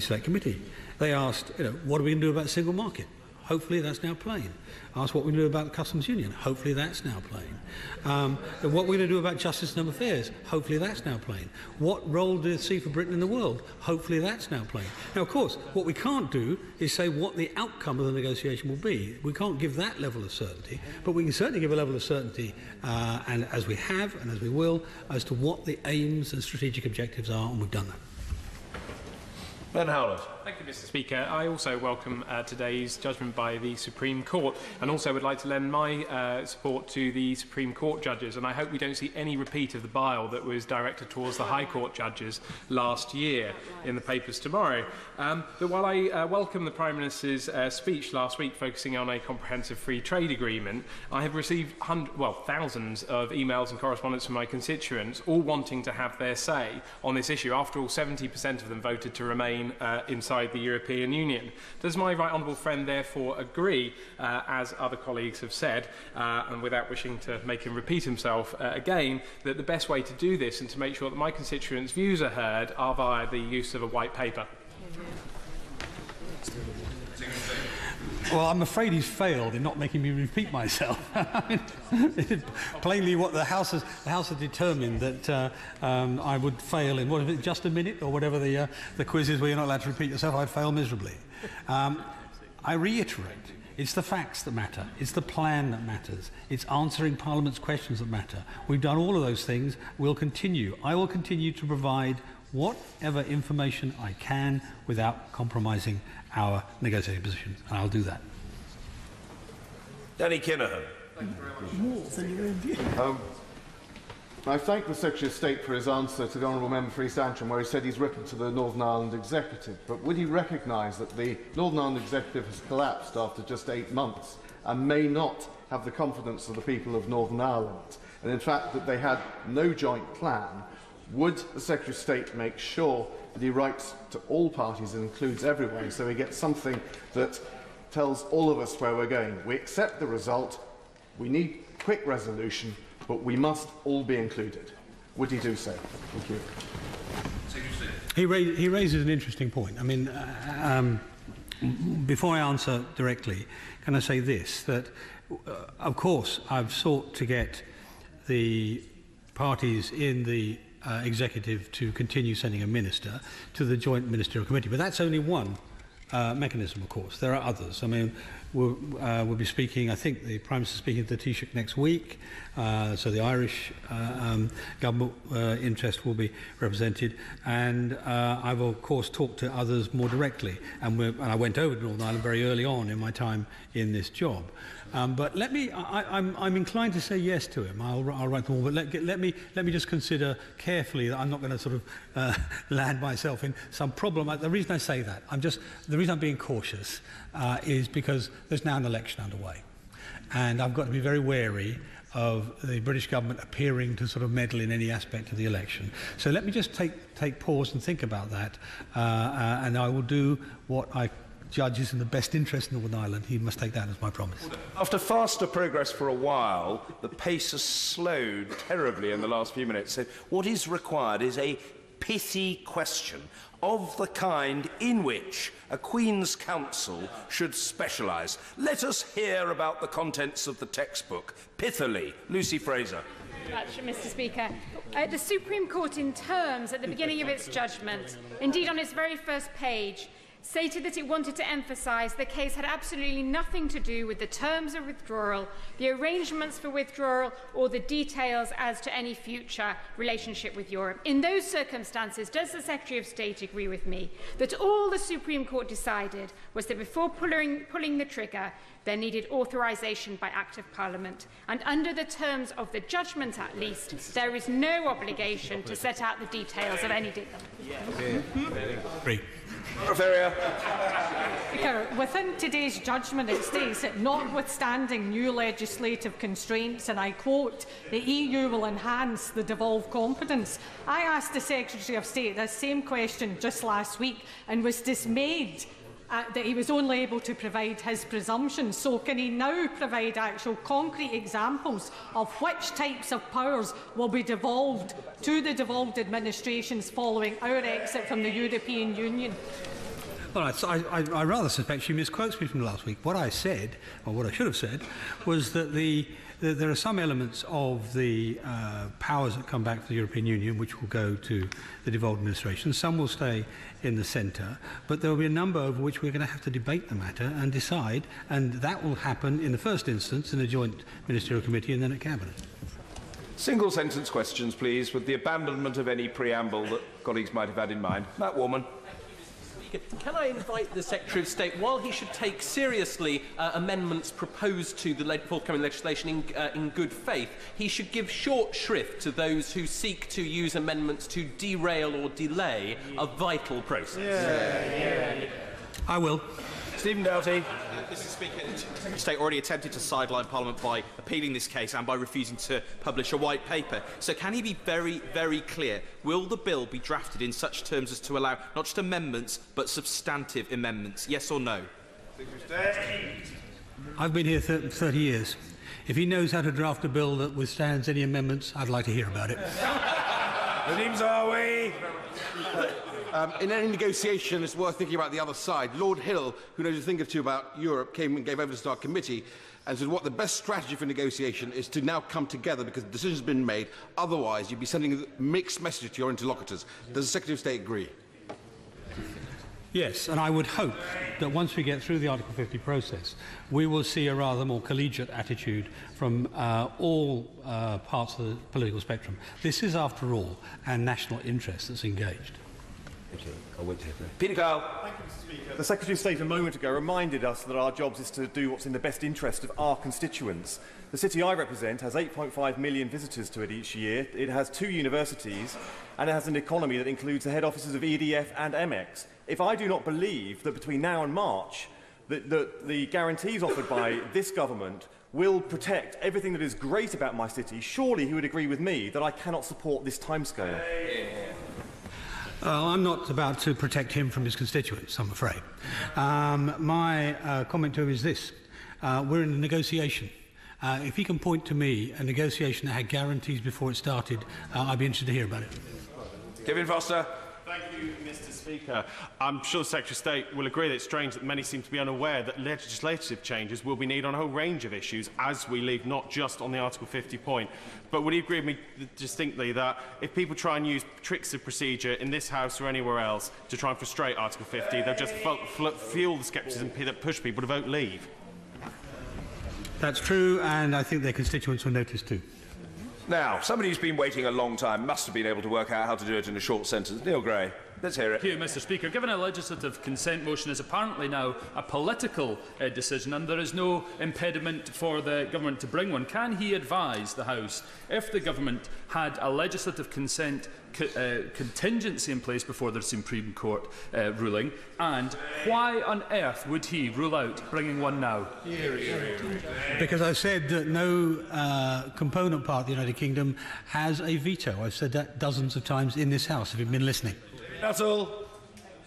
Select Committee. They asked, what are we going to do about the single market? Hopefully that's now plain. Asked what we do about the customs union. Hopefully that's now plain. What we're going to do about justice and home affairs. Hopefully that's now plain. What role does it see for Britain in the world? Hopefully that's now plain. Now, of course, what we can't do is say what the outcome of the negotiation will be. We can't give that level of certainty, but we can certainly give a level of certainty, and as we have and as we will, as to what the aims and strategic objectives are, and we've done that. Ben Howlett. Thank you, Mr. Speaker. I also welcome today's judgment by the Supreme Court, and also would like to lend my support to the Supreme Court judges, and I hope we don't see any repeat of the bile that was directed towards the High Court judges last year in the papers tomorrow. But while I welcome the Prime Minister's speech last week focusing on a comprehensive free trade agreement, I have received thousands of emails and correspondence from my constituents, all wanting to have their say on this issue. After all, 70% of them voted to remain inside the European Union. Does my right honourable friend therefore agree, as other colleagues have said, and without wishing to make him repeat himself again, that the best way to do this and to make sure that my constituents' views are heard are via the use of a white paper? Well, I'm afraid he's failed in not making me repeat myself. Plainly, what the House has determined that I would fail in, what is it, just a minute, or whatever the quiz is where you're not allowed to repeat yourself. I'd fail miserably. I reiterate, it's the facts that matter. It's the plan that matters. It's answering Parliament's questions that matter. We've done all of those things. We'll continue. I will continue to provide whatever information I can without compromising our negotiating position, and I'll do that. Danny Kinahan. More than your own view. I thank the Secretary of State for his answer to the Honourable Member for East Antrim, where he said he's written to the Northern Ireland Executive. But would he recognise that the Northern Ireland Executive has collapsed after just 8 months and may not have the confidence of the people of Northern Ireland? And in fact, that they had no joint plan. Would the Secretary of State make sure that he writes to all parties and includes everyone, so we get something that tells all of us where we're going? We accept the result, we need quick resolution, but we must all be included. Would he do so? Thank you. He raises an interesting point. I mean, before I answer directly, can I say this, that of course I've sought to get the parties in the executive to continue sending a minister to the joint ministerial committee, but that's only one mechanism, of course. There are others. I mean, we'll be speaking, I think the Prime Minister is speaking at the Taoiseach next week, so the Irish government interest will be represented, and I will, of course, talk to others more directly. And I went over to Northern Ireland very early on in my time in this job. But let me, I'm inclined to say yes to him. I'll write them all, but let me just consider carefully that I'm not going to sort of land myself in some problem. The reason I say that, the reason I'm being cautious is because there's now an election underway. And I've got to be very wary of the British government appearing to sort of meddle in any aspect of the election. So let me just take pause and think about that, and I will do what I judge is in the best interest of Northern Ireland. He must take that as my promise. After faster progress for a while, the pace has slowed terribly in the last few minutes. So what is required is a pithy question of the kind in which a Queen's Counsel should specialise. Let us hear about the contents of the textbook. Pithily. Lucy Fraser. Much, Mr. Speaker. The Supreme Court, in terms at the beginning of its judgment, indeed on its very first page, stated that it wanted to emphasise the case had absolutely nothing to do with the terms of withdrawal, the arrangements for withdrawal, or the details as to any future relationship with Europe. In those circumstances, does the Secretary of State agree with me that all the Supreme Court decided was that before pulling the trigger, there needed authorisation by Act of Parliament, and under the terms of the judgment at least, there is no obligation to set out the details of any deal. Within today's judgment, it states that notwithstanding new legislative constraints, and I quote, the EU will enhance the devolved competence. I asked the Secretary of State this same question just last week and was dismayed that he was only able to provide his presumptions. So can he now provide actual concrete examples of which types of powers will be devolved to the devolved administrations following our exit from the European Union? Well, I rather suspect she misquotes me from last week. What I said, or what I should have said, was that there are some elements of the powers that come back to the European Union which will go to the devolved administration. Some will stay in the centre, but there will be a number over which we're going to have to debate the matter and decide, and that will happen in the first instance in a joint ministerial committee and then at Cabinet. Single sentence questions, please, with the abandonment of any preamble that colleagues might have had in mind. Matt Warman. Can I invite the Secretary of State, while he should take seriously amendments proposed to the forthcoming legislation in good faith, he should give short shrift to those who seek to use amendments to derail or delay a vital process? I will. Stephen Doughty. Mr. Speaker, the Secretary of State already attempted to sideline Parliament by appealing this case and by refusing to publish a white paper. So can he be very, very clear? Will the bill be drafted in such terms as to allow not just amendments, but substantive amendments? Yes or no? I've been here 30 years. If he knows how to draft a bill that withstands any amendments, I'd like to hear about it. Names are we? In any negotiation, it's worth thinking about the other side. Lord Hill, who knows a thing or two about Europe, came and gave evidence to our committee and said what the best strategy for negotiation is to now come together because the decision's been made. Otherwise, you'd be sending mixed messages to your interlocutors. Does the Secretary of State agree? Yes, and I would hope that once we get through the Article 50 process, we will see a rather more collegiate attitude from all parts of the political spectrum. This is, after all, our national interest that's engaged. Peter Kyle. Thank you, Mr. Speaker. The Secretary of State a moment ago reminded us that our job is to do what's in the best interest of our constituents. The city I represent has 8.5 million visitors to it each year. It has 2 universities and it has an economy that includes the head offices of EDF and MX. If I do not believe that between now and March that the guarantees offered by this government will protect everything that is great about my city, surely he would agree with me that I cannot support this timescale. I'm not about to protect him from his constituents, I'm afraid. My comment to him is this. We're in a negotiation. If he can point to me a negotiation that had guarantees before it started, I'd be interested to hear about it. Kevin Foster. Thank you, Mr. Speaker. I'm sure the Secretary of State will agree that it's strange that many seem to be unaware that legislative changes will be needed on a whole range of issues as we leave, not just on the Article 50 point. But would he agree with me distinctly that if people try and use tricks of procedure in this House or anywhere else to try and frustrate Article 50, they'll just fuel the scepticism that push people to vote leave? That's true, and I think their constituents will notice too. Now, somebody who's been waiting a long time must have been able to work out how to do it in a short sentence. Neil Gray, let's hear it. Thank you, Mr. Speaker. Given a legislative consent motion is apparently now a political decision and there is no impediment for the government to bring one, can he advise the House if the government had a legislative consent contingency in place before the Supreme Court ruling, and why on earth would he rule out bringing one now? Because I said that no component part of the United Kingdom has a veto. I've said that dozens of times in this House, if you've been listening. That's all.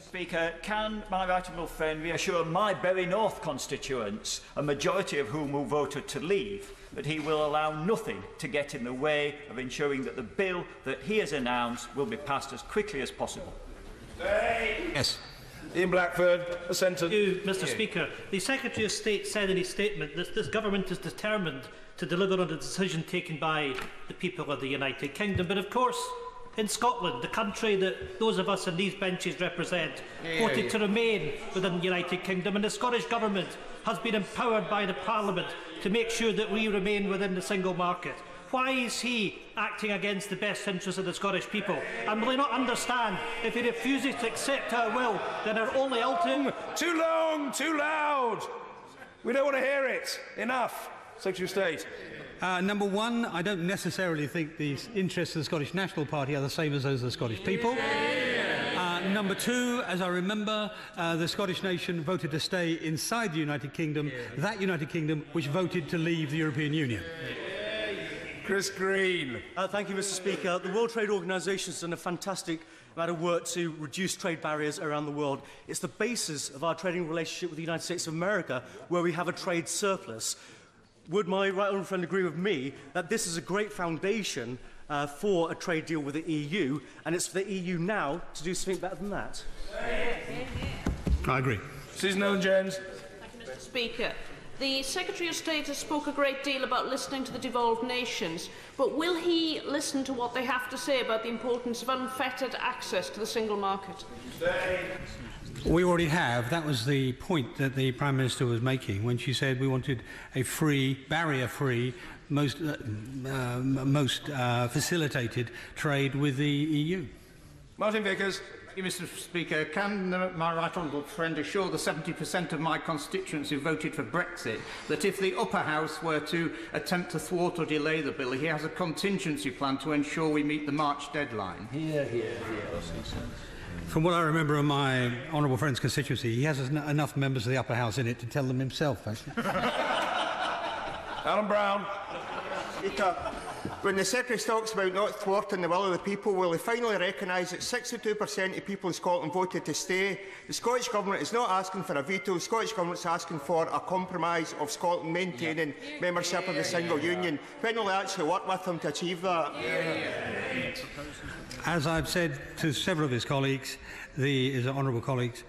Speaker, can my right honourable friend reassure my Bury North constituents, a majority of whom will voted to leave, that he will allow nothing to get in the way of ensuring that the bill that he has announced will be passed as quickly as possible? Yes. Ian Blackford, a sentence. Thank you, Mr. Speaker. The Secretary of State said in his statement that this government is determined to deliver on a decision taken by the people of the United Kingdom. But of course, in Scotland, the country that those of us in these benches represent, voted to remain within the United Kingdom, and the Scottish Government has been empowered by the Parliament to make sure that we remain within the single market. Why is he acting against the best interests of the Scottish people? And will he not understand if he refuses to accept our will, then our only ultimate... Too long, too loud. We don't want to hear it. Enough. Secretary of State. Number one, I don't necessarily think the interests of the Scottish National Party are the same as those of the Scottish people. Number two, as I remember, the Scottish nation voted to stay inside the United Kingdom, that United Kingdom which voted to leave the European Union. Chris Green. Thank you, Mr. Speaker. The World Trade Organization has done a fantastic amount of work to reduce trade barriers around the world. It's the basis of our trading relationship with the United States of America, where we have a trade surplus. Would my right honourable friend agree with me that this is a great foundation for a trade deal with the EU, and it's for the EU now to do something better than that? I agree. Susan Owen-Jones. Thank you, Mr. Speaker. The Secretary of State has spoke a great deal about listening to the devolved nations, but will he listen to what they have to say about the importance of unfettered access to the single market? We already have. That was the point that the Prime Minister was making when she said we wanted a free, barrier-free, most facilitated trade with the EU. Martin Vickers. Thank you, Mr. Speaker. Can my right honourable friend assure the 70% of my constituents who voted for Brexit that if the upper house were to attempt to thwart or delay the bill, he has a contingency plan to ensure we meet the March deadline? From what I remember of my honourable friend's constituency, he has enough members of the upper house in it to tell them himself, actually. Alan Brown. When the Secretary talks about not thwarting the will of the people, will he finally recognise that 62% of people in Scotland voted to stay? The Scottish Government is not asking for a veto. The Scottish Government is asking for a compromise of Scotland maintaining membership of the single union. When will they actually work with them to achieve that? As I've said to several of his colleagues, his honourable colleagues,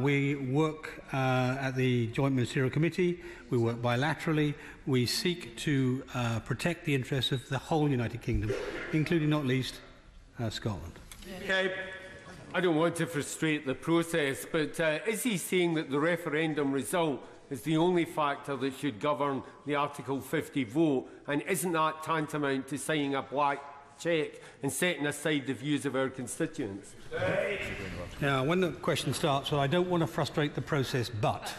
we work at the Joint Ministerial Committee, we work bilaterally, we seek to protect the interests of the whole United Kingdom, including not least Scotland. Okay. I don't want to frustrate the process, but is he saying that the referendum result is the only factor that should govern the Article 50 vote, and isn't that tantamount to signing a blank check and setting aside the views of our constituents. Now, when the question starts, well, I don't want to frustrate the process, but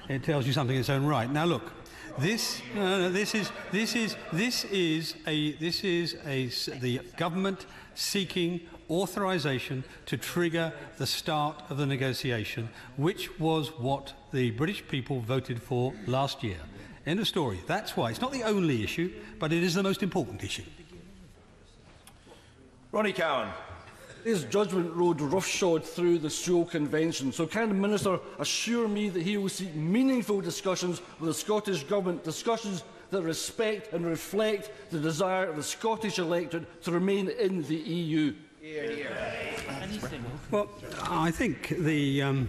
it tells you something in its own right. Now, look, the government seeking authorisation to trigger the start of the negotiation, which was what the British people voted for last year. End of story. That's why. It's not the only issue, but it is the most important issue. Ronnie Cowan. His judgment rode roughshod through the Sewell Convention, so can the Minister assure me that he will seek meaningful discussions with the Scottish Government, discussions that respect and reflect the desire of the Scottish electorate to remain in the EU? Well, I think the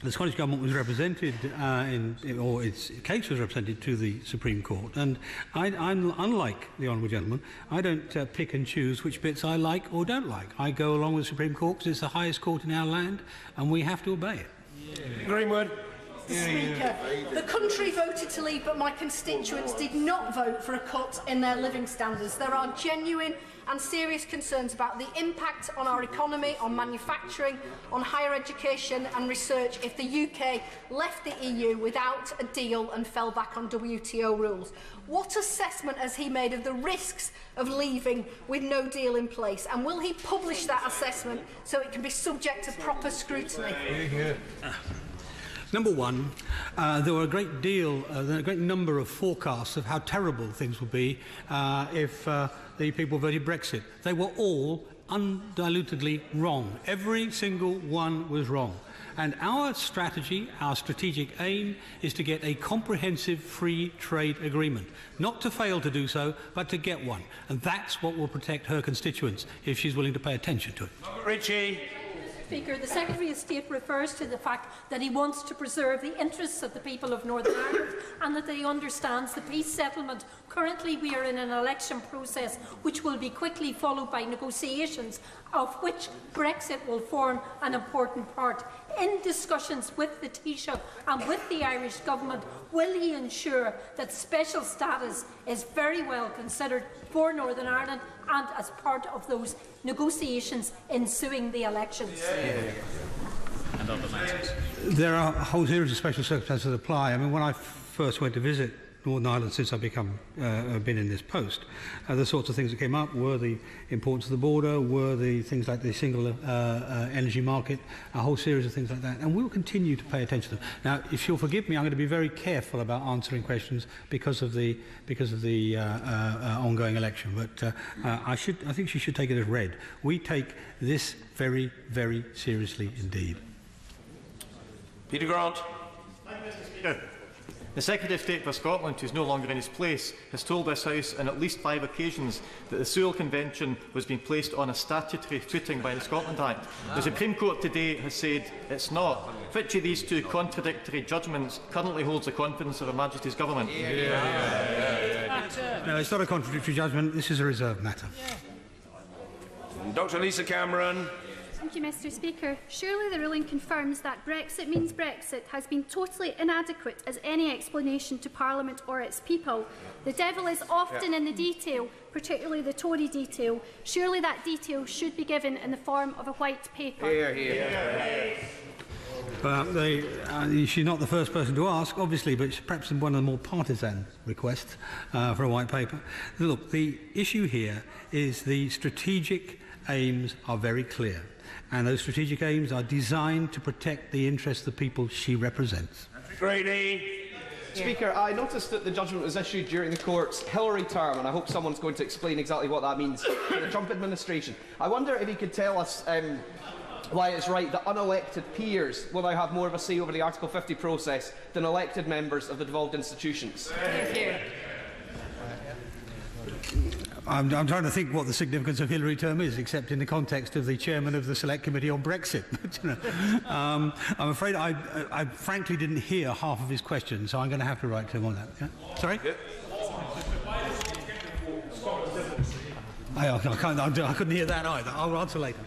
Scottish Government was represented, or its case was represented to the Supreme Court, and I'm unlike the Honourable Gentleman. I don't pick and choose which bits I like or don't like. I go along with the Supreme Court because it's the highest court in our land, and we have to obey it. Greenwood. Mr. Speaker, the country voted to leave, but my constituents did not vote for a cut in their living standards. There are genuine and serious concerns about the impact on our economy, on manufacturing, on higher education and research if the UK left the EU without a deal and fell back on WTO rules. What assessment has he made of the risks of leaving with no deal in place? And will he publish that assessment so it can be subject to proper scrutiny? Number one, there were a great number of forecasts of how terrible things would be if the people voted Brexit. They were all undilutedly wrong. Every single one was wrong. And our strategy, our strategic aim, is to get a comprehensive free trade agreement. Not to fail to do so, but to get one. And that's what will protect her constituents if she's willing to pay attention to it. Ritchie. Speaker, the Secretary of State refers to the fact that he wants to preserve the interests of the people of Northern Ireland and that he understands the peace settlement. Currently, we are in an election process which will be quickly followed by negotiations, of which Brexit will form an important part. In discussions with the Taoiseach and with the Irish Government, will he ensure that special status is very well considered for Northern Ireland and as part of those negotiations ensuing the elections? And other matters. There are a whole series of special circumstances that apply. I mean, when I first went to visit Northern Ireland since I've been in this post, the sorts of things that came up were the importance of the border, were the things like the single energy market, a whole series of things like that, and we'll continue to pay attention to them. Now, if you'll forgive me, I'm going to be very careful about answering questions because of the ongoing election. But I think she should take it as read. We take this very, very seriously indeed. Peter Grant. Thank you, Mr. Speaker. The Secretary of State for Scotland, who is no longer in his place, has told this House on at least 5 occasions that the Sewell Convention was being placed on a statutory footing by the Scotland Act. The Supreme Court today has said it's not. Which of these two contradictory judgments currently holds the confidence of Her Majesty's Government? No, it's not a contradictory judgment. This is a reserved matter. Dr. Lisa Cameron. Thank you, Mr. Speaker. Surely the ruling confirms that Brexit means Brexit has been totally inadequate as any explanation to Parliament or its people. The devil is often in the detail, particularly the Tory detail. Surely that detail should be given in the form of a white paper. She's not the first person to ask, obviously, but perhaps in one of the more partisan requests for a white paper. Look, the issue here is the strategic aims are very clear. And those strategic aims are designed to protect the interests of the people she represents. Grady. Speaker, I noticed that the judgment was issued during the court's Hillary term, and I hope someone's going to explain exactly what that means for the Trump administration. I wonder if you could tell us why it's right that unelected peers will now have more of a say over the Article 50 process than elected members of the devolved institutions. Thank you. I'm trying to think what the significance of Hillary term is, except in the context of the chairman of the Select Committee on Brexit. I'm afraid I frankly didn't hear half of his question, so I'm going to have to write to him on that. Yeah? Sorry? I couldn't hear that either. I'll answer later.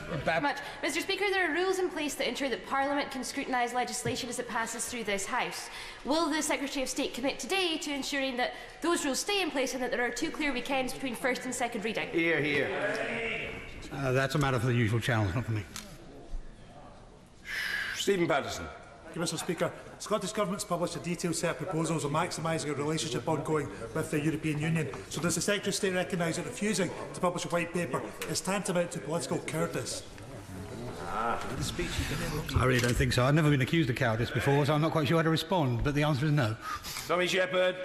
Mr Speaker, there are rules in place that ensure that Parliament can scrutinise legislation as it passes through this House. Will the Secretary of State commit today to ensuring that those rules stay in place and that there are 2 clear weekends between first and second reading? Hear, hear. That's a matter for the usual channels, not for me. Stephen Patterson. Thank you, Mr Speaker. The Scottish Government has published a detailed set of proposals on maximising a relationship ongoing with the European Union. So does the Secretary of State recognise that refusing to publish a white paper is tantamount to political cowardice? I really don't think so. I've never been accused of cowardice before, so I'm not quite sure how to respond, but the answer is no. Tommy Shepherd.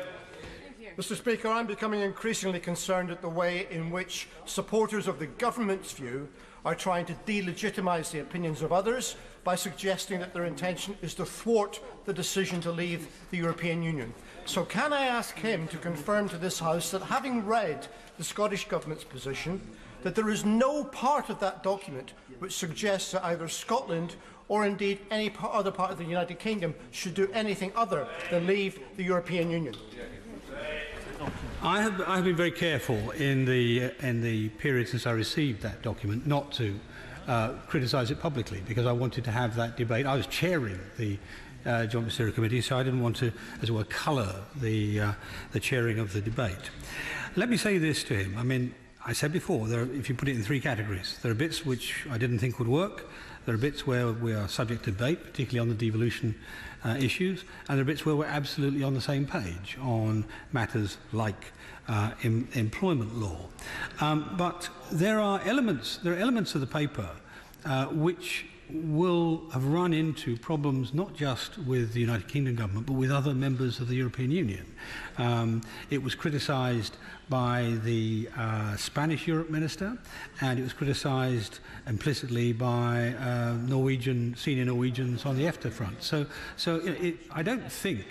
Mr Speaker, I'm becoming increasingly concerned at the way in which supporters of the government's view are trying to delegitimise the opinions of others by suggesting that their intention is to thwart the decision to leave the European Union. So can I ask him to confirm to this House that, having read the Scottish Government's position, that there is no part of that document which suggests that either Scotland or indeed any other part of the United Kingdom should do anything other than leave the European Union? I have been very careful in the period since I received that document not to criticise it publicly, because I wanted to have that debate. I was chairing the Joint Ministerial Committee, so I didn't want to, as it were, colour the chairing of the debate. Let me say this to him. I mean, I said before, if you put it in 3 categories, there are bits which I didn't think would work, there are bits where we are subject to debate, particularly on the devolution issues, and there are bits where we're absolutely on the same page on matters like employment law. But there are elements of the paper which will have run into problems not just with the United Kingdom government but with other members of the European Union. It was criticised by the Spanish Europe Minister, and it was criticised implicitly by senior Norwegians on the EFTA front. So I don't think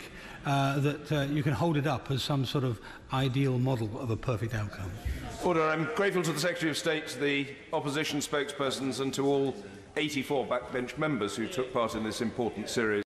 that you can hold it up as some sort of ideal model of a perfect outcome. Order. I'm grateful to the Secretary of State, to the opposition spokespersons and to all 84 backbench members who took part in this important series.